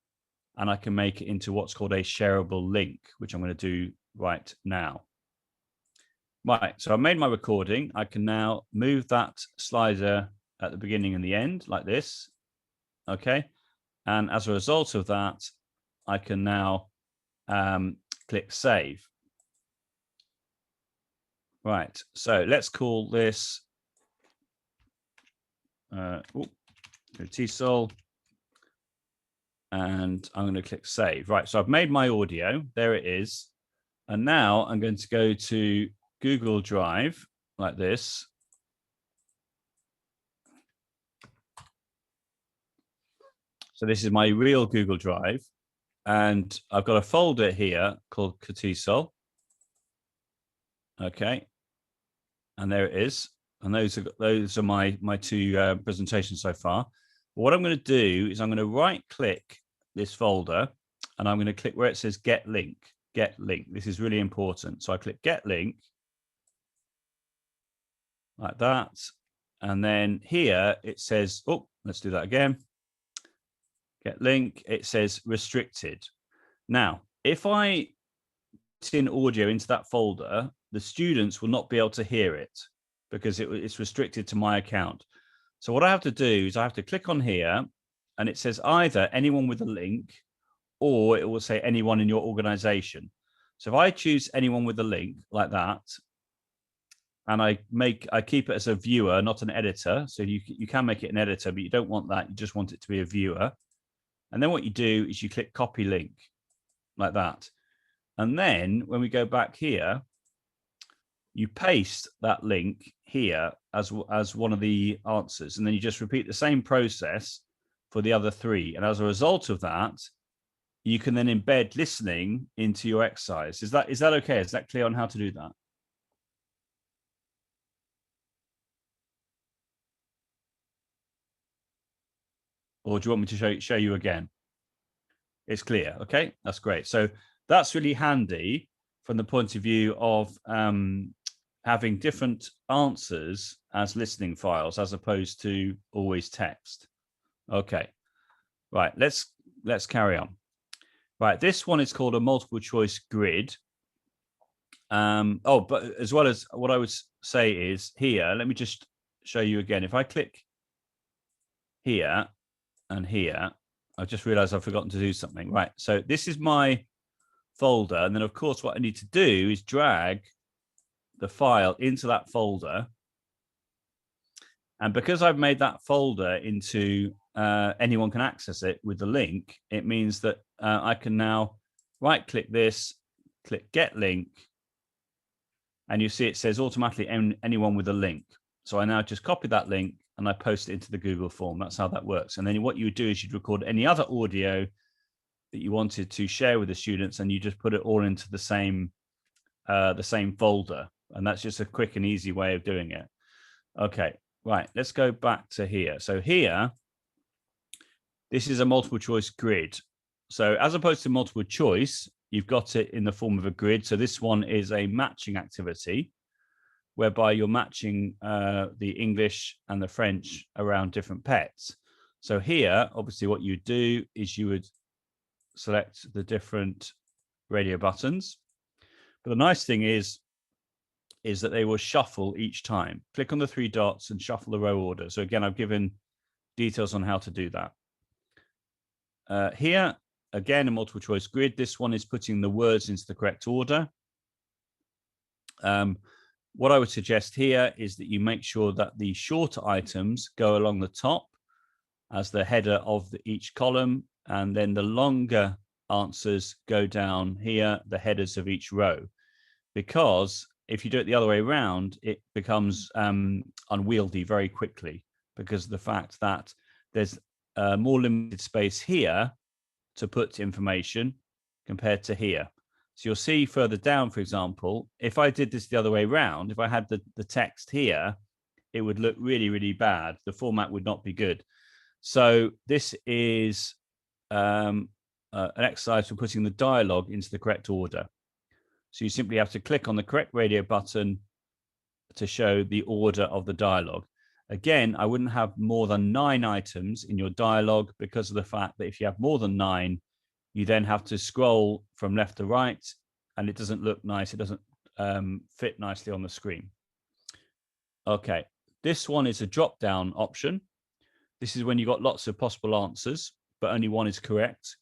[SPEAKER 1] and I can make it into what's called a shareable link, which I'm going to do right now. Right, so I made my recording. I can now move that slider at the beginning and the end like this. Okay, and as a result of that, I can now click save. Right, so let's call this TESOL, and I'm going to click save. Right, so I've made my audio. There it is. And now I'm going to go to Google Drive like this. So this is my real Google Drive. And I've got a folder here called TESOL. Okay. And there it is. And those are my 2 presentations so far. But what I'm going to do is I'm going to right click this folder and I'm going to click where it says get link. Get link. This is really important. So I click get link like that. And then here it says, oh, let's do that again. Get link. It says restricted. Now, if I put in audio into that folder, the students will not be able to hear it because it's restricted to my account. So what I have to do is I have to click on here and it says either anyone with a link or it will say anyone in your organization. So if I choose anyone with a link like that, and I keep it as a viewer, not an editor. So you can make it an editor, but you don't want that. You just want it to be a viewer. And then what you do is you click copy link like that. And then when we go back here, you paste that link here as one of the answers. And then you just repeat the same process for the other 3. And as a result of that, you can then embed listening into your exercise. Is that okay? Is that clear on how to do that? Or do you want me to show you again? It's clear. Okay, that's great. So that's really handy from the point of view of having different answers as listening files as opposed to always text. Okay, right, let's carry on. Right, this one is called a multiple choice grid. Oh, but as well as what I would say is here, let me just show you again. If I click here and here, I've just realized I've forgotten to do something. Right, so this is my folder. And then, of course, what I need to do is drag the file into that folder. And because I've made that folder into anyone can access it with the link, it means that I can now right-click this, click Get Link, and you see it says automatically anyone with a link. So I now just copy that link and I post it into the Google form. That's how that works. And then what you would do is you'd record any other audio that you wanted to share with the students, and you just put it all into the same folder. And that's just a quick and easy way of doing it. Okay, right, let's go back to here. So here, this is a multiple choice grid. So as opposed to multiple choice, you've got it in the form of a grid. So this one is a matching activity whereby you're matching the English and the French around different pets. So here, obviously what you do is you would select the different radio buttons. But the nice thing is that they will shuffle each time. Click on the three dots and shuffle the row order. So again, I've given details on how to do that. Here, again, a multiple choice grid. This one is putting the words into the correct order. What I would suggest here is that you make sure that the shorter items go along the top as the header of each column, and then the longer answers go down here, the headers of each row. Because if you do it the other way around, it becomes unwieldy very quickly because of the fact that there's more limited space here to put information compared to here. So you'll see further down, for example, if I did this the other way around, if I had the text here, it would look really, really bad. The format would not be good. So this is an exercise for putting the dialogue into the correct order. So you simply have to click on the correct radio button to show the order of the dialogue. Again, I wouldn't have more than 9 items in your dialogue because of the fact that if you have more than 9, you then have to scroll from left to right, and it doesn't look nice. It doesn't fit nicely on the screen. Okay, this one is a drop-down option. This is when you've got lots of possible answers, but only one is correct,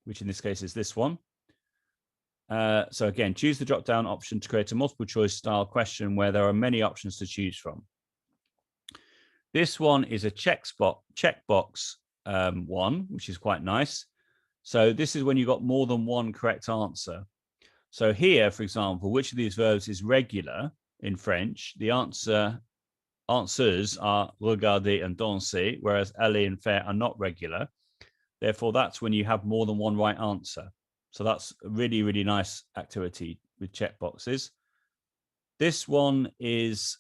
[SPEAKER 1] which in this case is this one. So again, choose the drop-down option to create a multiple choice style question where there are many options to choose from. This one is a checkbox one, which is quite nice. So this is when you've got more than one correct answer. So here, for example, which of these verbs is regular in French? The answers are regarder and danser, whereas aller and faire are not regular. Therefore, that's when you have more than one right answer. So that's a really, really nice activity with checkboxes. This one is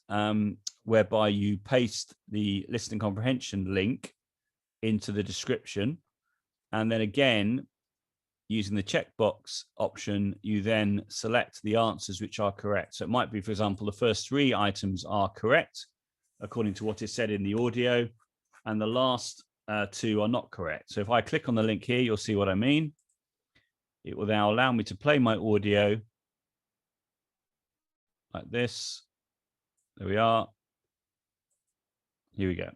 [SPEAKER 1] whereby you paste the listening comprehension link into the description. And then again, using the checkbox option, you then select the answers which are correct. So it might be, for example, the first 3 items are correct, according to what is said in the audio, and the last 2 are not correct. So if I click on the link here, you'll see what I mean. It will now allow me to play my audio like this. There we are. Here we go.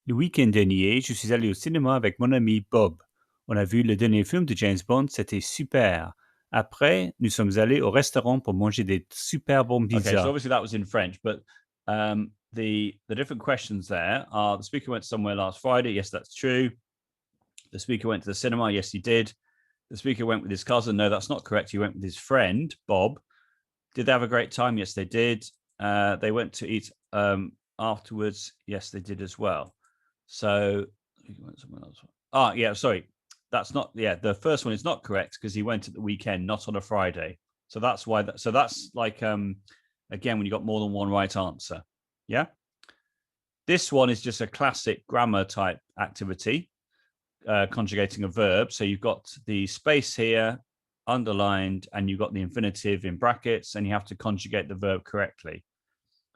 [SPEAKER 3] Le week-end dernier, je suis allé au cinéma avec mon ami Bob. On a vu le dernier film de James Bond, c'était super. Après, nous sommes allés au restaurant pour manger des super bons pizzas.
[SPEAKER 1] Okay, so obviously that was in French, but the different questions there are: the speaker went somewhere last Friday. Yes, that's true. The speaker went to the cinema. Yes, he did. The speaker went with his cousin. No, that's not correct. He went with his friend, Bob. Did they have a great time? Yes, they did. They went to eat afterwards. Yes, they did as well. So, yeah, sorry. That's not, the first one is not correct because he went at the weekend, not on a Friday. So that's why, so that's like, again, when you got more than one right answer. Yeah. This one is just a classic grammar type activity, conjugating a verb. So you've got the space here, underlined, and you've got the infinitive in brackets, and you have to conjugate the verb correctly.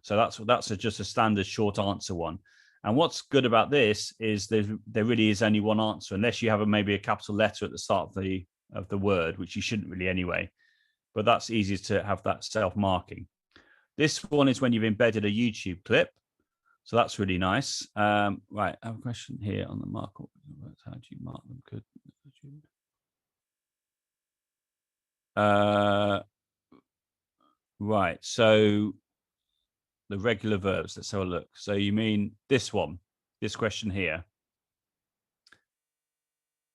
[SPEAKER 1] So that's just a standard short answer one. And what's good about this is there really is only one answer, unless you have maybe a capital letter at the start of the word, which you shouldn't really anyway. But that's easy to have that self-marking. This one is when you've embedded a YouTube clip. So that's really nice. Right, I have a question here on the mark. How do you mark them? Right, so the regular verbs, let's have a look. So you mean this one, this question here?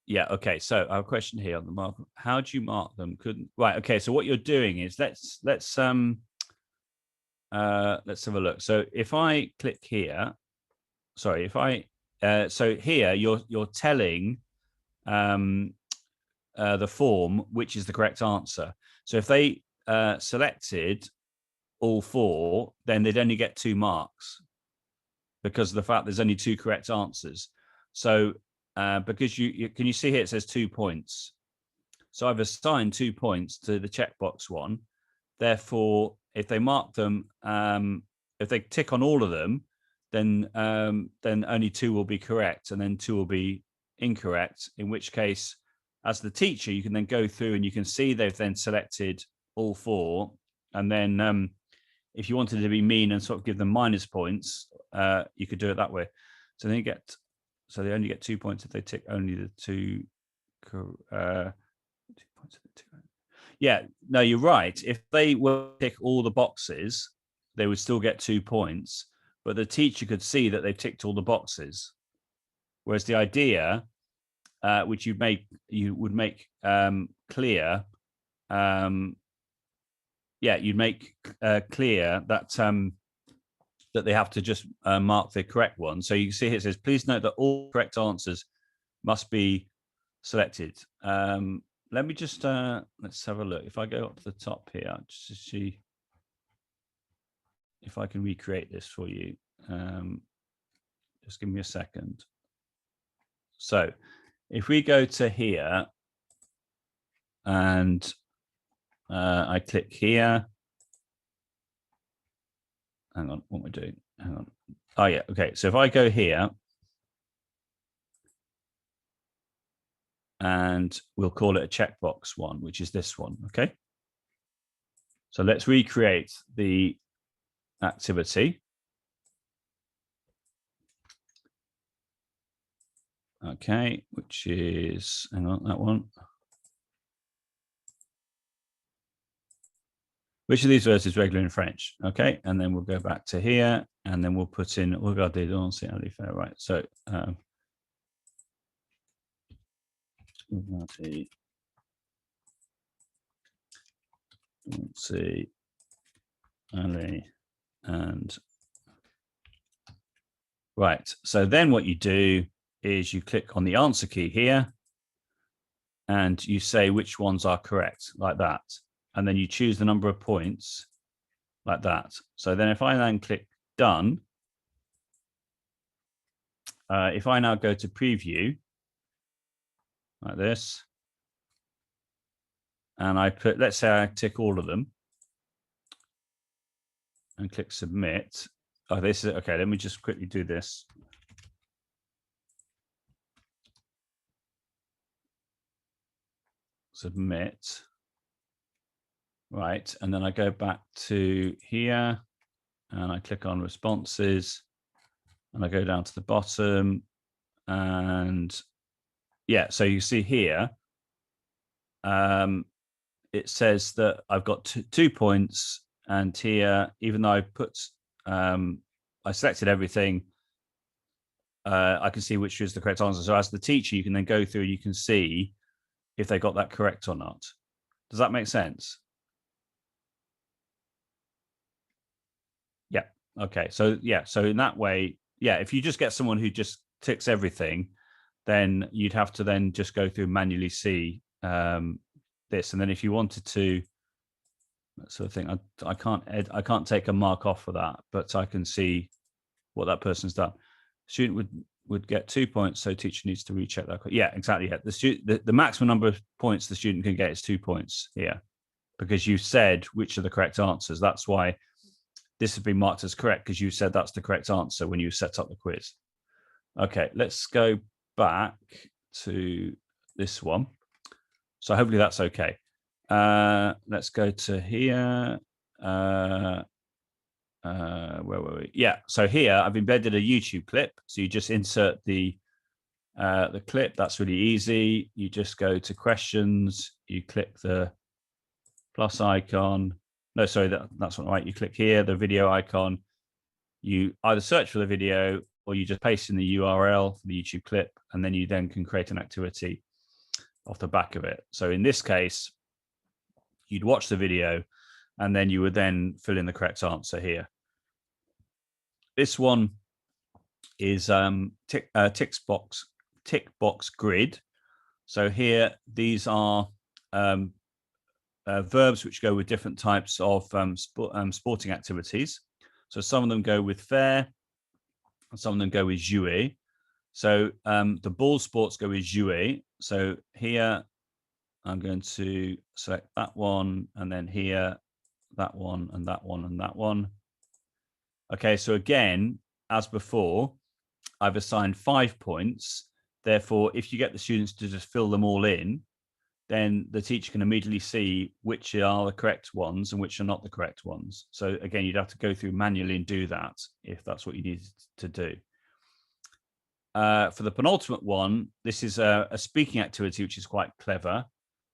[SPEAKER 1] Yeah, okay, so I have a question here on the mark. How do you mark them? Right, okay, so what you're doing is let's have a look. So if I click here, sorry, if I so here you're telling the form which is the correct answer. So if they selected all 4, then they'd only get 2 marks because of the fact there's only 2 correct answers. So because you can you see here it says 2 points. So I've assigned 2 points to the checkbox one. Therefore, if they mark them, if they tick on all of them, then only 2 will be correct, and then 2 will be incorrect. In which case, as the teacher, you can then go through and you can see they've then selected all 4, and then if you wanted to be mean and sort of give them minus points, you could do it that way. So then they only get 2 points if they tick only the 2. 2 points. Yeah, no, you're right. If they were to tick all the boxes, they would still get 2 points, but the teacher could see that they've ticked all the boxes. Whereas the idea, which you would make clear, you'd make clear that that they have to just mark the correct one. So you can see here it says, please note that all correct answers must be selected. Let me just let's have a look. If I go up to the top here, just to see if I can recreate this for you. Just give me a second. So if we go to here and I click here. Hang on, what am I doing? Hang on. Oh yeah, okay. So if I go here and we'll call it a checkbox one, which is this one, okay? So let's recreate the activity. Okay, which is, hang on, that one. Which of these words is regular in French? Okay, and then we'll go back to here, and then we'll put in regarder dans, c'est aller faire, right? So, see, aller, and right. So then what you do is you click on the answer key here, and you say which ones are correct, like that. And then you choose the number of points like that. So then if I then click done, if I now go to preview like this, and I put, let's say I tick all of them and click submit. Oh, this is okay. Let me just quickly do this. Submit. Right, and then I go back to here and I click on responses and I go down to the bottom, and yeah, so you see here it says that I've got 2 points, and here, even though I put I selected everything, I can see which is the correct answer. So as the teacher, you can then go through, you can see if they got that correct or not. Does that make sense? Yeah. Okay. So yeah. So in that way, yeah, if you just get someone who just ticks everything, then you'd have to then just go through and manually see this. And then if you wanted to, that sort of thing, I can't take a mark off for that, but I can see what that person's done. Student would would get 2 points. So teacher needs to recheck that. Yeah, exactly. Yeah. The maximum number of points the student can get is 2 points here, because you said which are the correct answers. That's why this has been marked as correct, because you said that's the correct answer when you set up the quiz. Okay, let's go back to this one. So hopefully that's okay. Let's go to here. Where were we? Yeah, so here I've embedded a YouTube clip. So you just insert the clip. That's really easy. You just go to questions. You click the plus icon. No, sorry, that's not right. You click here, the video icon. You either search for the video or you just paste in the URL for the YouTube clip, and then you then can create an activity off the back of it. So in this case, you'd watch the video and then you would then fill in the correct answer here. This one is tick box grid. So here, these are verbs which go with different types of sporting activities. So some of them go with fair, and some of them go with jouer. So the ball sports go with jouer. So here, I'm going to select that one, and then here, that one, and that one, and that one. Okay, so again, as before, I've assigned 5 points. Therefore, if you get the students to just fill them all in, then the teacher can immediately see which are the correct ones and which are not the correct ones. So again, you'd have to go through manually and do that if that's what you needed to do. For the penultimate one, this is a speaking activity, which is quite clever.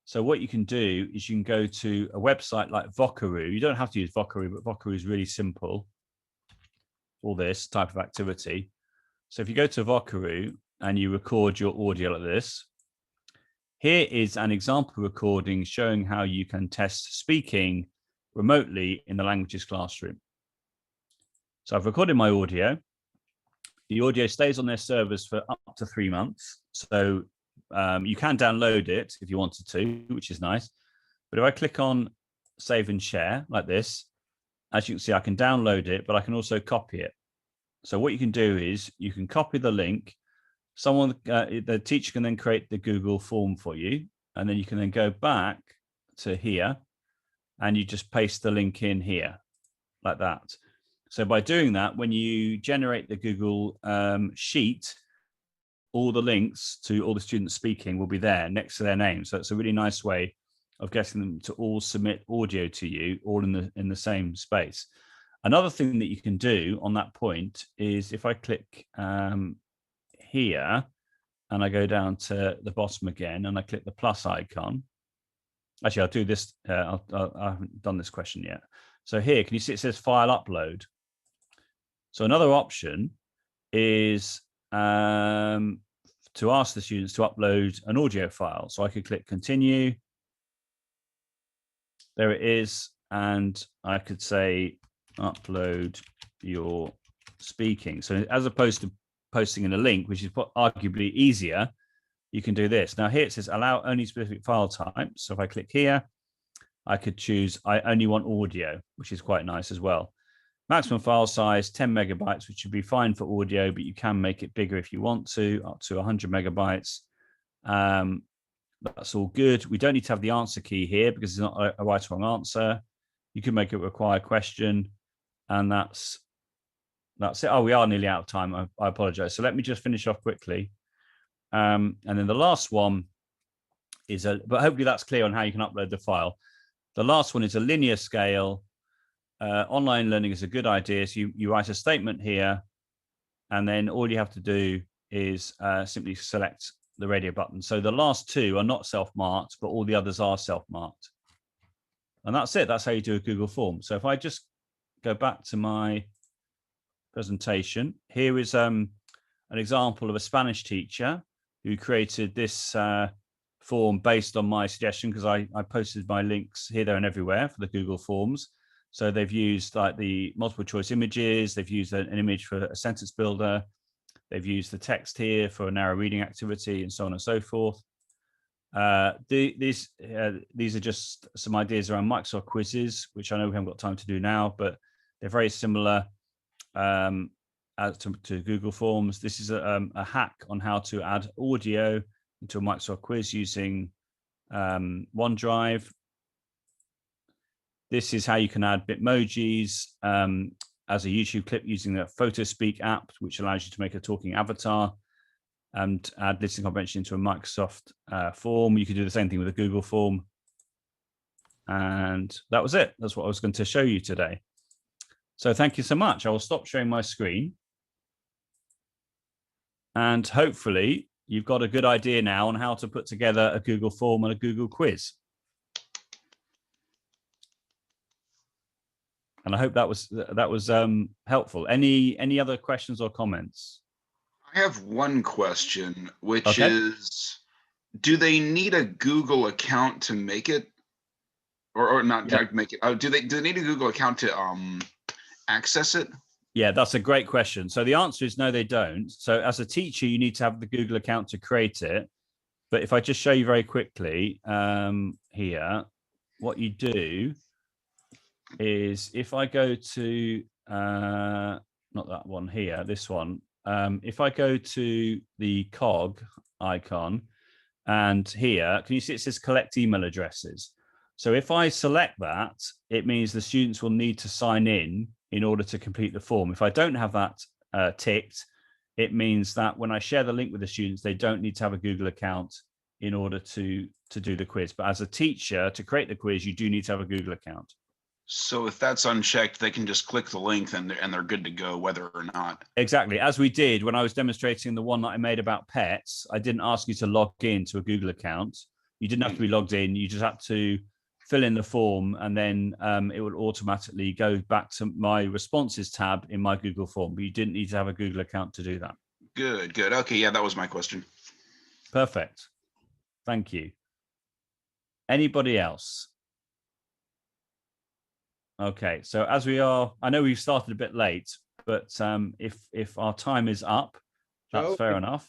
[SPEAKER 1] So what you can do is you can go to a website like Vocaroo. You don't have to use Vocaroo, but Vocaroo is really simple for this type of activity. So if you go to Vocaroo and you record your audio like this, here is an example recording showing how you can test speaking remotely in the languages classroom. So I've recorded my audio. The audio stays on their servers for up to 3 months. So you can download it if you wanted to, which is nice. But if I click on save and share like this, as you can see, I can download it, but I can also copy it. So what you can do is you can copy the link. The teacher can then create the Google form for you. And then you can then go back to here and you just paste the link in here like that. So by doing that, when you generate the Google sheet, all the links to all the students speaking will be there next to their name. So it's a really nice way of getting them to all submit audio to you, all in the same space. Another thing that you can do on that point is if I click here and I go down to the bottom again and I click the plus icon. Actually, I'll do this. I haven't done this question yet. So here, can you see it says file upload? So another option is to ask the students to upload an audio file. So I could click continue. There it is. And I could say upload your speaking. So as opposed to posting in a link, which is arguably easier, you can do this. Now here it says allow only specific file types. So if I click here, I could choose I only want audio, which is quite nice as well. Maximum file size 10 megabytes, which would be fine for audio, but you can make it bigger if you want to, up to 100 megabytes. That's all good. We don't need to have the answer key here because it's not a right or wrong answer. You can make it require question, and that's it. Oh, we are nearly out of time. I apologize. So let me just finish off quickly. And then the last one is but hopefully that's clear on how you can upload the file. The last one is a linear scale. Online learning is a good idea. So you write a statement here, and then all you have to do is simply select the radio button. So the last two are not self-marked, but all the others are self-marked. And that's it. That's how you do a Google form. So if I just go back to my presentation, here is an example of a Spanish teacher who created this form based on my suggestion, because I posted my links here, there, and everywhere for the Google Forms. So they've used like the multiple choice images. They've used an image for a sentence builder. They've used the text here for a narrow reading activity, and so on and so forth. These are just some ideas around Microsoft quizzes, which I know we haven't got time to do now, but they're very similar. And to Google Forms. This is a hack on how to add audio into a Microsoft quiz using OneDrive. This is how you can add Bitmojis as a YouTube clip using the PhotoSpeak app, which allows you to make a talking avatar and add listening comprehension into a Microsoft form. You could do the same thing with a Google form. And that was it. That's what I was going to show you today. So thank you so much. I will stop sharing my screen. And hopefully you've got a good idea now on how to put together a Google form and a Google quiz. And I hope that was helpful. Any other questions or comments?
[SPEAKER 4] I have one question, which is, do they need a Google account to make it? Or not to make it? Do they need a Google account to access it?
[SPEAKER 1] Yeah, that's a great question. So the answer is no, they don't. So as a teacher, you need to have the Google account to create it. But if I just show you very quickly here, what you do is if I go to, not that one here, this one. If I go to the cog icon and here, can you see it says collect email addresses? So if I select that, it means the students will need to sign in order to complete the form. If I don't have that ticked, it means that when I share the link with the students, they don't need to have a Google account in order to do the quiz. But as a teacher, to create the quiz, you do need to have a Google account.
[SPEAKER 4] So if that's unchecked, they can just click the link and they're good to go, whether or not.
[SPEAKER 1] Exactly. As we did when I was demonstrating the one that I made about pets, I didn't ask you to log in to a Google account. You didn't have to be logged in. You just had to fill in the form, and then it would automatically go back to my responses tab in my Google form. But you didn't need to have a Google account to do that.
[SPEAKER 4] Good, good. Okay, yeah, that was my question.
[SPEAKER 1] Perfect. Thank you. Anybody else? Okay, so as we are, I know we've started a bit late, but if our time is up, that's fair enough.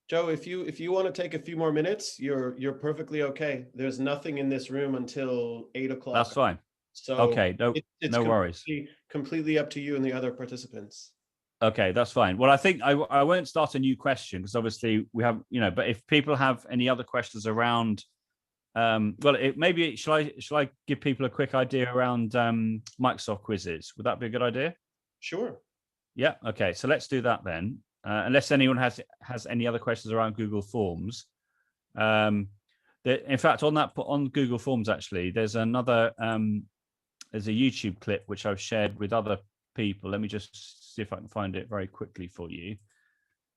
[SPEAKER 5] Joe, if you want to take a few more minutes, you're perfectly okay. There's nothing in this room until 8 o'clock.
[SPEAKER 1] That's fine.
[SPEAKER 5] So
[SPEAKER 1] okay,
[SPEAKER 5] it's
[SPEAKER 1] no worries.
[SPEAKER 5] Completely up to you and the other participants.
[SPEAKER 1] Okay, that's fine. Well, I think I won't start a new question because obviously we have, but if people have any other questions around, shall I give people a quick idea around Microsoft quizzes? Would that be a good idea?
[SPEAKER 5] Sure.
[SPEAKER 1] Yeah. Okay. So let's do that then. Unless anyone has any other questions around Google Forms. In fact, on Google Forms, actually, there's a YouTube clip which I've shared with other people. Let me just see if I can find it very quickly for you,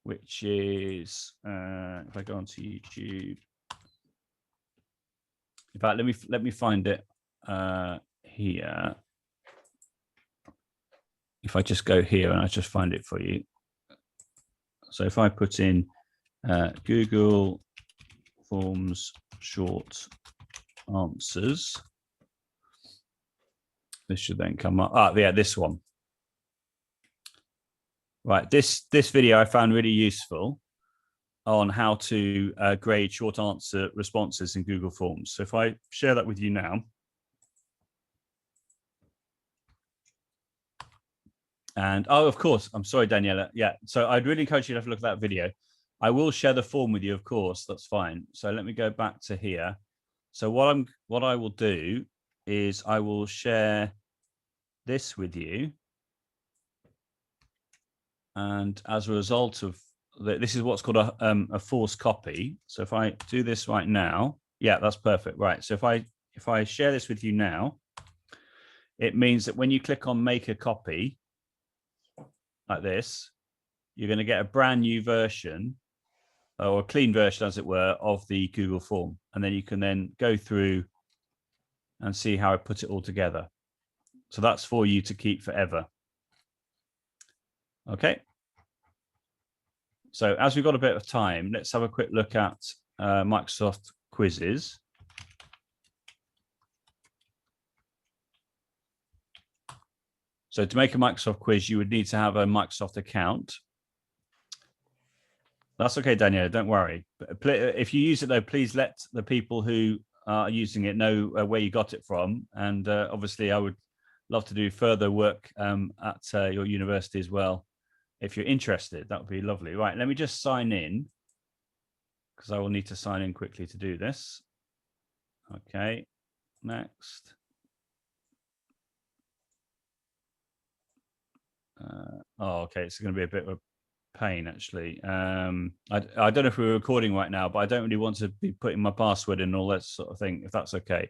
[SPEAKER 1] which is if I go onto YouTube. In fact, let me find it here. If I just go here and I just find it for you. So if I put in Google Forms short answers, this should then come up. Yeah, this one. Right, this video I found really useful on how to grade short answer responses in Google Forms. So if I share that with you now. And of course, I'm sorry, Daniela. Yeah, so I'd really encourage you to have a look at that video. I will share the form with you, of course. That's fine. So let me go back to here. So what I will do is I will share this with you. And as a result of this is what's called a forced copy. So if I do this right now, yeah, that's perfect. Right. So if I share this with you now, it means that when you click on make a copy like this, you're going to get a brand new version or a clean version, as it were, of the Google form. And then you can then go through and see how I put it all together. So that's for you to keep forever. Okay. So as we've got a bit of time, let's have a quick look at Microsoft quizzes. So to make a Microsoft quiz, you would need to have a Microsoft account. That's okay, Daniela, don't worry. If you use it though, please let the people who are using it know where you got it from. And obviously I would love to do further work at your university as well if you're interested. That would be lovely. Right, let me just sign in, because I will need to sign in quickly to do this. Okay, next. Oh, okay, it's going to be a bit of a pain, actually. I don't know if we're recording right now, but I don't really want to be putting my password in and all that sort of thing, if that's okay.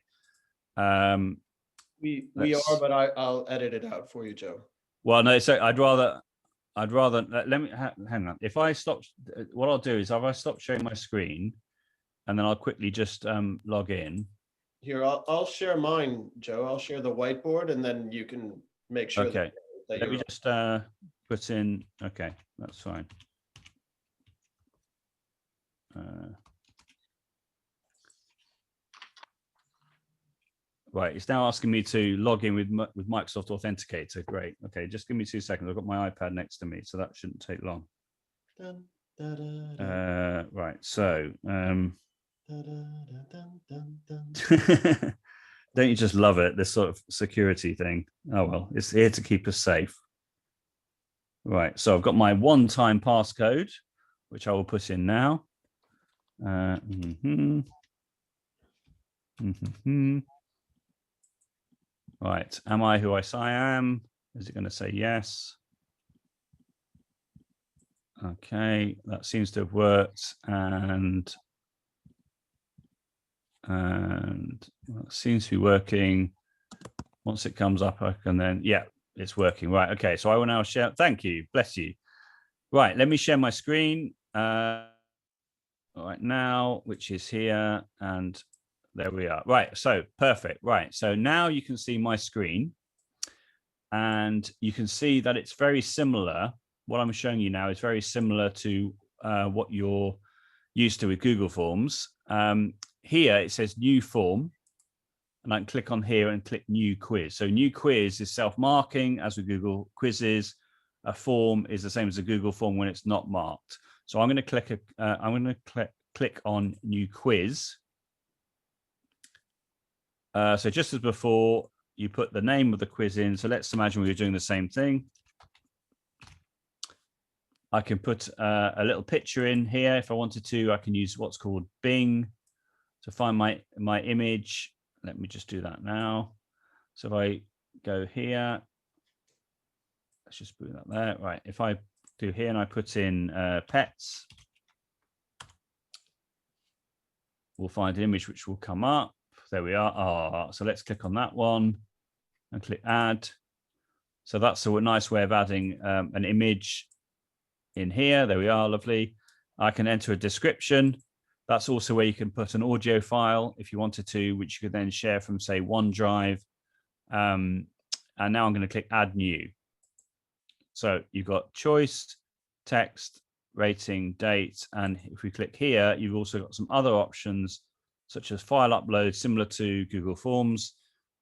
[SPEAKER 5] We are, but I'll edit it out for you, Joe.
[SPEAKER 1] Well, no, so I'd rather let me hang on. If I stop, what I'll do is if I stop sharing my screen, and then I'll quickly just log in.
[SPEAKER 5] Here, I'll share mine, Joe. I'll share the whiteboard, and then you can make sure.
[SPEAKER 1] Okay.
[SPEAKER 5] that
[SPEAKER 1] Let me just put in. Okay, that's fine. Right, it's now asking me to log in with Microsoft Authenticator. Great. Okay, just give me 2 seconds. I've got my iPad next to me, so that shouldn't take long.
[SPEAKER 5] Dun, da, da, da.
[SPEAKER 1] Right, so
[SPEAKER 5] Da, da, da, dun, dun, dun.
[SPEAKER 1] don't you just love it, this sort of security thing? Oh well, it's here to keep us safe. Right, so I've got my one-time passcode, which I will put in now. Right, am I who I say I am? Is it going to say yes? Okay, that seems to have worked, and it seems to be working. Once it comes up, I can then, yeah, it's working. Right, okay, so I will now share. Thank you, bless you. Right, let me share my screen right now, which is here, and there we are. Right, so perfect. Right, so now you can see my screen, and you can see that it's very similar. What I'm showing you now is very similar to what you're used to with Google Forms. Here it says new form, and I can click on here and click new quiz. So new quiz is self-marking, as with Google quizzes. A form is the same as a Google form when it's not marked. So I'm going to click on new quiz. So just as before, you put the name of the quiz in. So let's imagine we were doing the same thing. I can put a little picture in here if I wanted to. I can use what's called Bing to find my image. Let me just do that now. So if I go here, let's just put that there. Right. If I do here and I put in pets, we'll find an image which will come up. There we are. So let's click on that one and click add. So that's a nice way of adding an image in here. There we are. Lovely. I can enter a description. That's also where you can put an audio file if you wanted to, which you could then share from, say, OneDrive. And now I'm going to click add new. So you've got choice, text, rating, date. And if we click here, you've also got some other options, such as file upload, similar to Google Forms.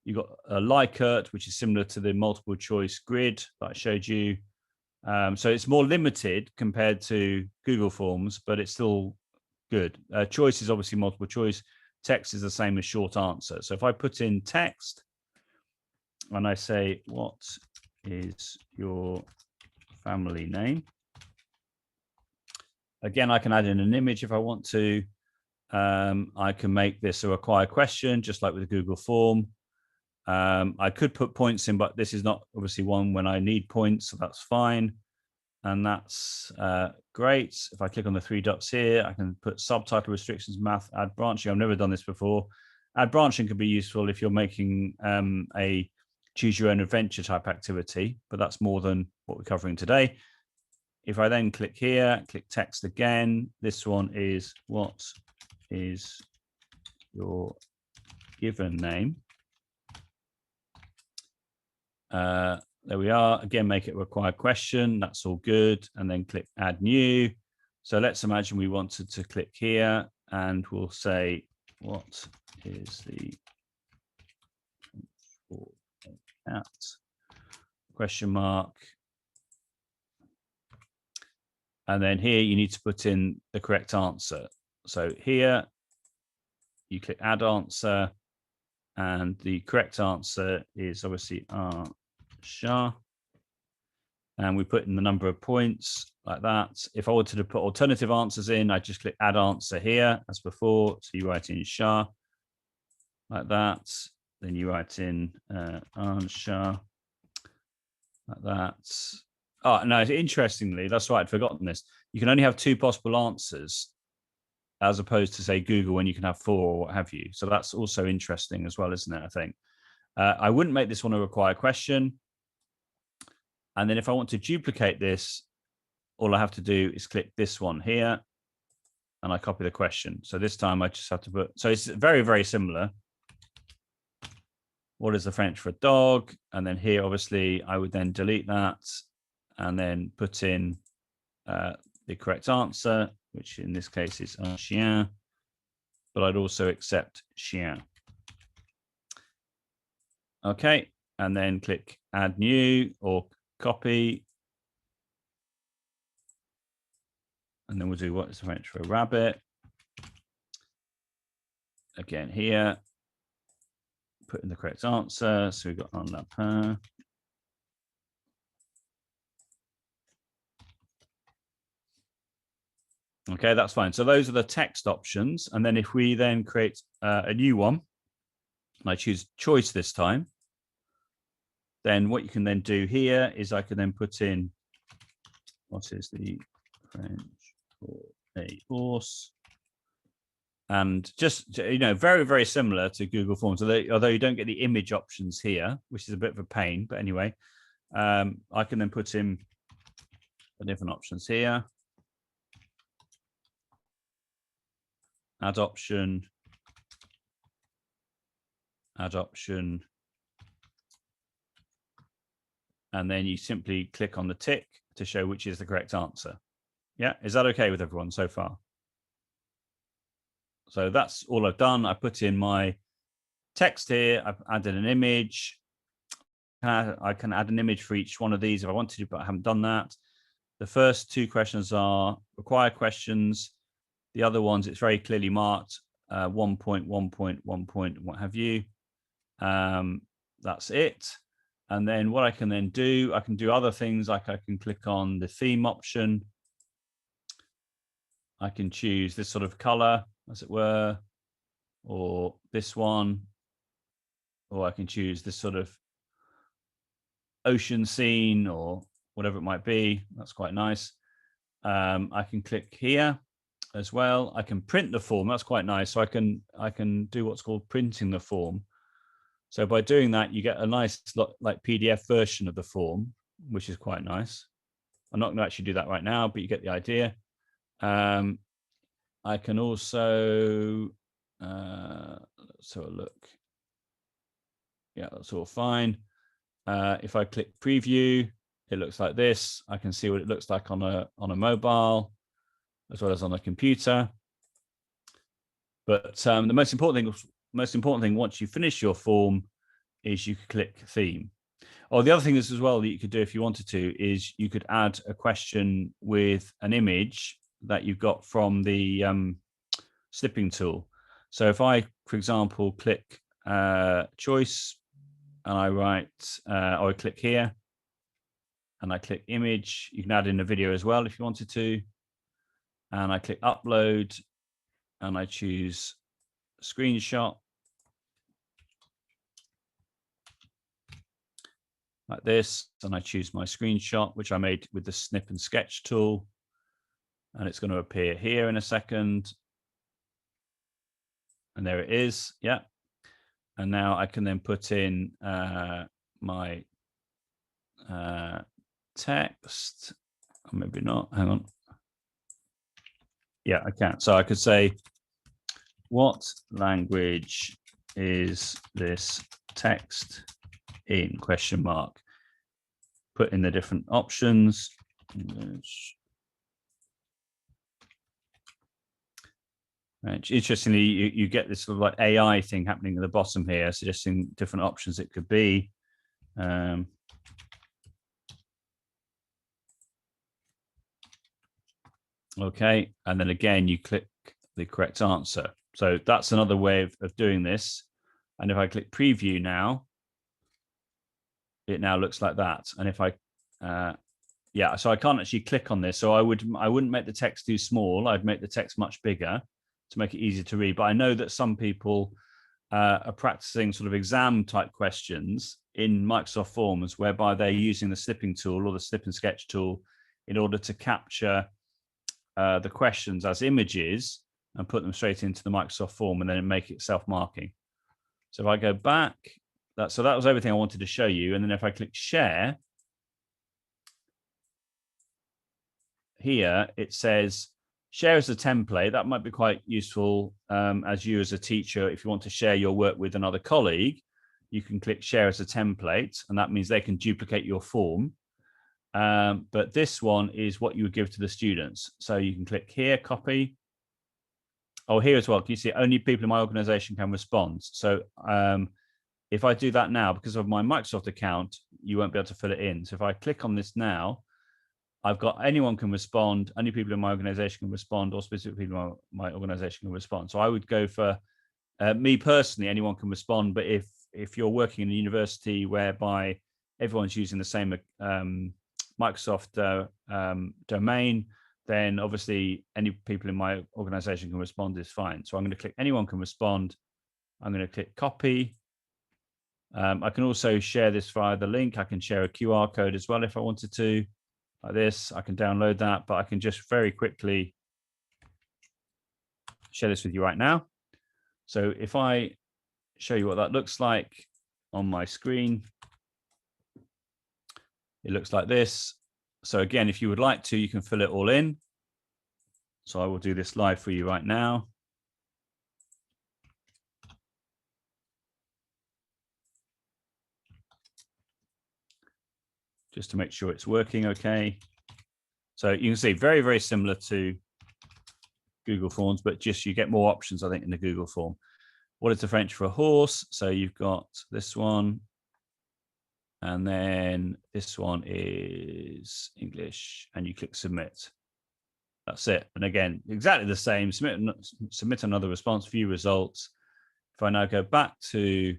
[SPEAKER 1] You've got a Likert, which is similar to the multiple choice grid that I showed you. So it's more limited compared to Google Forms, but it's still good. Choice is obviously multiple choice. Text is the same as short answer. So if I put in text and I say, what is your family name? Again, I can add in an image if I want to. I can make this a required question, just like with the Google form. I could put points in, but this is not obviously one when I need points, so that's fine. And that's great. If I click on the 3 dots here, I can put subtitle restrictions, math, add branching. I've never done this before. Add branching can be useful if you're making a choose your own adventure type activity, but that's more than what we're covering today. If I then click here, click text again, this one is what is your given name? There we are. Again, make it a required question. That's all good. And then click add new. So let's imagine we wanted to click here and we'll say, what is the at question mark. And then here you need to put in the correct answer. So here you click add answer and the correct answer is obviously Shah. and we put in the number of points like that. If I wanted to put alternative answers in, I just click add answer here as before. So you write in Shah like that. Then you write in Shah like that. Oh, no, interestingly, that's right, I'd forgotten this. You can only have 2 possible answers as opposed to, say, Google, when you can have 4 or what have you. So that's also interesting as well, isn't it, I think? I wouldn't make this one a required question. And then if I want to duplicate this, all I have to do is click this one here, and I copy the question. So this time I just have to put, so it's very, very similar. What is the French for dog? And then here, obviously, I would then delete that and then put in the correct answer, which in this case is un chien, but I'd also accept chien. Okay, and then click add new or copy. And then we'll do what is the French for rabbit. Again here, put in the correct answer. So we've got un lapin. Okay, that's fine. So those are the text options. And then if we then create a new one, and I choose choice this time, then what you can then do here is I can then put in, what is the French for a horse? And just, you know, very, very similar to Google Forms, although you don't get the image options here, which is a bit of a pain. But anyway, I can then put in the different options here. Add option, add option. And then you simply click on the tick to show which is the correct answer. Yeah, is that okay with everyone so far? So that's all I've done. I put in my text here. I've added an image. I can add an image for each one of these if I wanted to, but I haven't done that. The first 2 questions are required questions. The other ones, it's very clearly marked 1 point, 1 point, 1 point, what have you. That's it. And then what I can then do, I can do other things, like I can click on the theme option. I can choose this sort of color, as it were, or this one, or I can choose this sort of ocean scene or whatever it might be. That's quite nice. I can click here as well. I can print the form. That's quite nice. So I can do what's called printing the form. So by doing that, you get a nice like PDF version of the form, which is quite nice. I'm not going to actually do that right now, but you get the idea. I can also, let's have a look. Yeah, that's all fine. If I click preview, it looks like this. I can see what it looks like on a mobile, as well as on a computer. But the most important thing once you finish your form is you could click theme. Oh, the other thing is as well that you could do if you wanted to is you could add a question with an image that you've got from the snipping tool. So if I, for example, click choice and I write, or I click here and I click image, you can add in a video as well if you wanted to. And I click upload and I choose screenshot. Like this, and I choose my screenshot, which I made with the snip and sketch tool. And it's going to appear here in a second. And there it is. Yeah. And now I can then put in my text. Or maybe not. Hang on. Yeah, I can. So I could say, what language is this text in ? Put in the different options. Interestingly, you get this sort of like AI thing happening at the bottom here, suggesting different options it could be. Okay, and then again, you click the correct answer. So that's another way of doing this. And if I click preview now, it now looks like that. And if I Yeah, so I can't actually click on this. So I wouldn't make the text too small. I'd make the text much bigger to make it easier to read. But I know that some people are practicing sort of exam type questions in Microsoft Forms, whereby they're using the snipping tool or the snip and sketch tool in order to capture the questions as images and put them straight into the Microsoft form and then make it self-marking. So if I go back, that was everything I wanted to show you. And then if I click share, here it says share as a template. That might be quite useful as you as a teacher. If you want to share your work with another colleague, you can click share as a template, and that means they can duplicate your form. But this one is what you would give to the students. So you can click here, copy. Oh, here as well, can you see only people in my organization can respond? So if I do that now, because of my Microsoft account, you won't be able to fill it in. So if I click on this now, I've got anyone can respond, only people in my organization can respond, or specific people in my organization can respond. So I would go for me personally, anyone can respond. But if you're working in a university whereby everyone's using the same Microsoft domain, then obviously any people in my organization can respond is fine. So I'm going to click anyone can respond. I'm going to click copy. I can also share this via the link. I can share a QR code as well if I wanted to, like this. I can download that, but I can just very quickly share this with you right now. So if I show you what that looks like on my screen, it looks like this. So again, if you would like to, you can fill it all in. So I will do this live for you right now. Just to make sure it's working okay. So you can see very, very similar to Google Forms, but just you get more options, I think, in the Google form. What is the French for a horse? So you've got this one. And then this one is English, and you click submit. That's it. And again, exactly the same. Submit another response, view results. If I now go back to,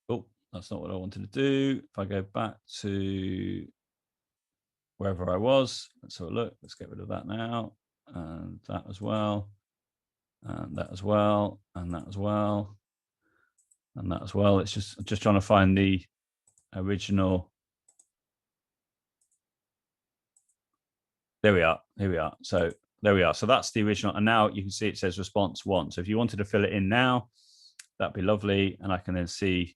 [SPEAKER 1] oh, that's not what I wanted to do. If I go back to wherever I was, let's have a look. Let's get rid of that now. And that as well. And that as well. And that as well. And that as well. It's just trying to find the original. There we are. Here we are. So there we are. So that's the original. And now you can see it says response 1. So if you wanted to fill it in now, that'd be lovely. And I can then see,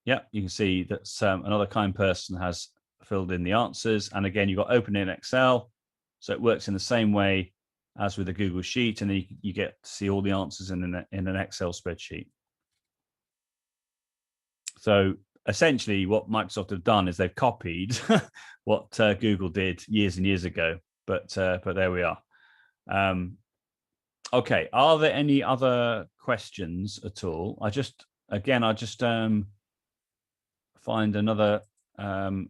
[SPEAKER 1] yeah, you can see that another kind person has filled in the answers. And again, you've got open in Excel. So it works in the same way as with a Google Sheet. And then you get to see all the answers in an Excel spreadsheet. So essentially what Microsoft have done is they've copied what Google did years and years ago, but there we are. Okay, are there any other questions at all? I'll just find another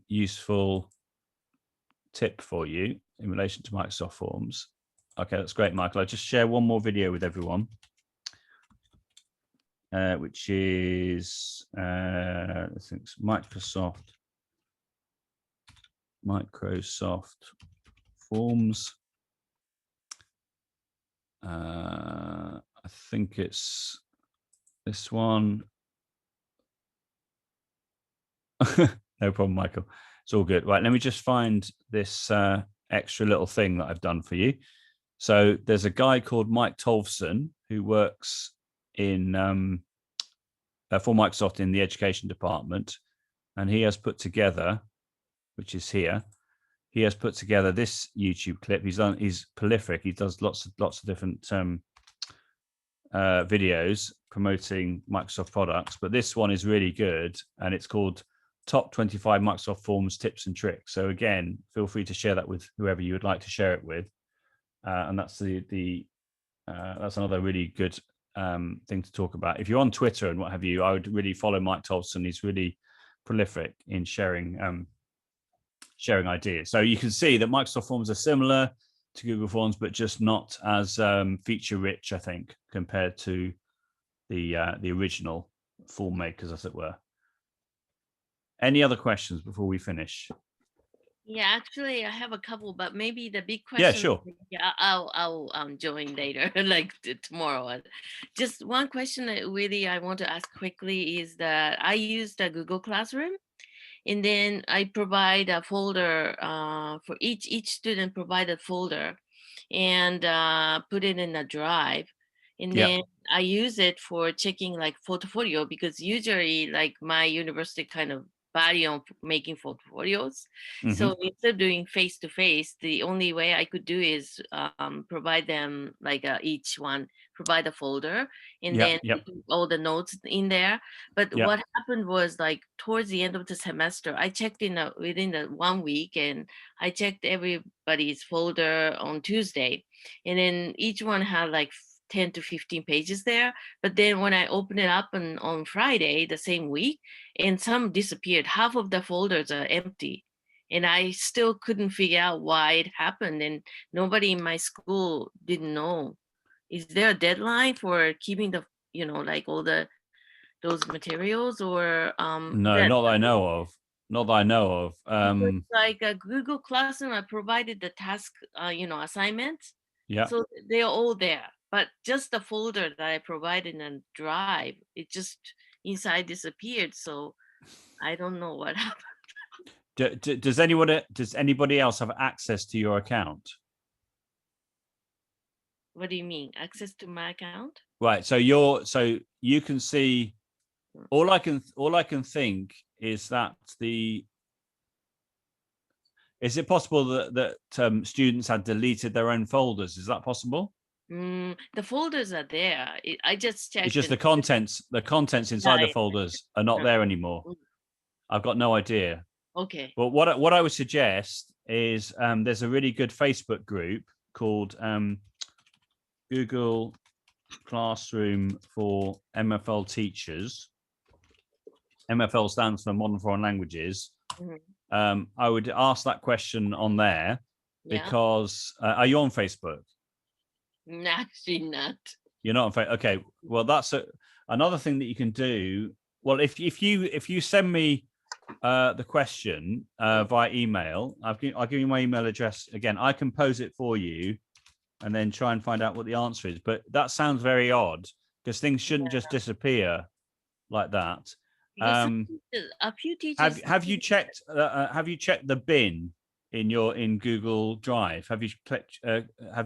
[SPEAKER 1] useful tip for you in relation to Microsoft Forms. Okay, that's great, Michael. I'll just share one more video with everyone. Which is I think it's Microsoft Forms. I think it's this one. No problem, Michael. It's all good. Right, let me just find this extra little thing that I've done for you. So there's a guy called Mike Tolfson who works in for Microsoft in the education department, and he has put together, which is here, he has put together this YouTube clip. He's prolific. He does lots of different videos promoting Microsoft products, but this one is really good, and it's called Top 25 Microsoft Forms Tips and Tricks. So again, feel free to share that with whoever you would like to share it with, and that's that's another really good thing to talk about. If you're on Twitter and what have you, I would really follow Mike Tolfson. He's really prolific in sharing ideas. So you can see that Microsoft Forms are similar to Google Forms, but just not as feature rich, I think, compared to the original form makers, as it were. Any other questions before we finish?
[SPEAKER 2] Yeah, actually, I have a couple, but maybe the big
[SPEAKER 1] Yeah,
[SPEAKER 2] question.
[SPEAKER 1] sure.
[SPEAKER 2] Yeah, I'll join later, like tomorrow. Just one question that really I want to ask quickly is that I use the Google Classroom, and then I provide a folder for each student. Provide a folder, and put it in a drive, and
[SPEAKER 1] Yeah.
[SPEAKER 2] then I use it for checking like portfolio, because usually like my university kind of value on making portfolios.
[SPEAKER 1] Mhm.
[SPEAKER 2] So instead of doing face to face, the only way I could do is provide them like each one provide a folder, and
[SPEAKER 1] Yeah,
[SPEAKER 2] then
[SPEAKER 1] yep.
[SPEAKER 2] put all the notes in there. But
[SPEAKER 1] Yeah.
[SPEAKER 2] what happened was like towards the end of the semester, I checked within the 1 week, and I checked everybody's folder on Tuesday, and then each one had like 10 to 15 pages there. But then when I opened it up on Friday, the same week, and some disappeared, half of the folders are empty. And I still couldn't figure out why it happened. And nobody in my school didn't know. Is there a deadline for keeping the, like all those materials, or
[SPEAKER 1] No, not that I know of. Not that I know of.
[SPEAKER 2] because like a Google Classroom, I provided the task, assignments.
[SPEAKER 1] Yeah.
[SPEAKER 2] So they're all there, but just the folder that I provided in a drive, it just inside disappeared. So I don't know what happened.
[SPEAKER 1] Does anybody else have access to your account?
[SPEAKER 2] What do you mean? Access to my account?
[SPEAKER 1] Right. So you can see. All I can think is that is it possible that students had deleted their own folders? Is that possible?
[SPEAKER 2] The folders are there. I just checked.
[SPEAKER 1] It's just the contents inside the
[SPEAKER 2] Right.
[SPEAKER 1] folders are not there anymore. I've got no idea.
[SPEAKER 2] Okay.
[SPEAKER 1] But what I would suggest is there's a really good Facebook group called Google Classroom for MFL teachers. MFL stands for Modern Foreign Languages.
[SPEAKER 2] Mhm.
[SPEAKER 1] I would ask that question on there
[SPEAKER 2] Yeah.
[SPEAKER 1] because are you on Facebook?
[SPEAKER 2] Actually not.
[SPEAKER 1] You're not on Facebook. Okay. Well, that's another thing that you can do. Well, if you send me the question via email, I'll give you my email address again. I can pose it for you and then try and find out what the answer is. But that sounds very odd because things shouldn't just disappear like that.
[SPEAKER 2] Because a few teachers
[SPEAKER 1] Have you checked the bin in Google Drive? Have you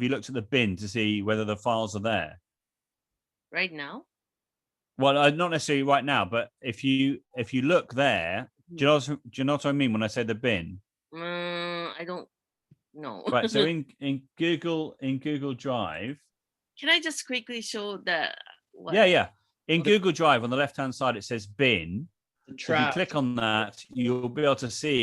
[SPEAKER 1] looked at the bin to see whether the files are there?
[SPEAKER 2] right now?
[SPEAKER 1] Well, not necessarily right now, but if you look there, do you know what I mean when I say the bin?
[SPEAKER 2] I don't know.
[SPEAKER 1] Right. So in Google Drive.
[SPEAKER 2] Can I just quickly show that?
[SPEAKER 1] Yeah. In Google Drive on the left-hand side, it says bin. If you click on that, you'll be able to see if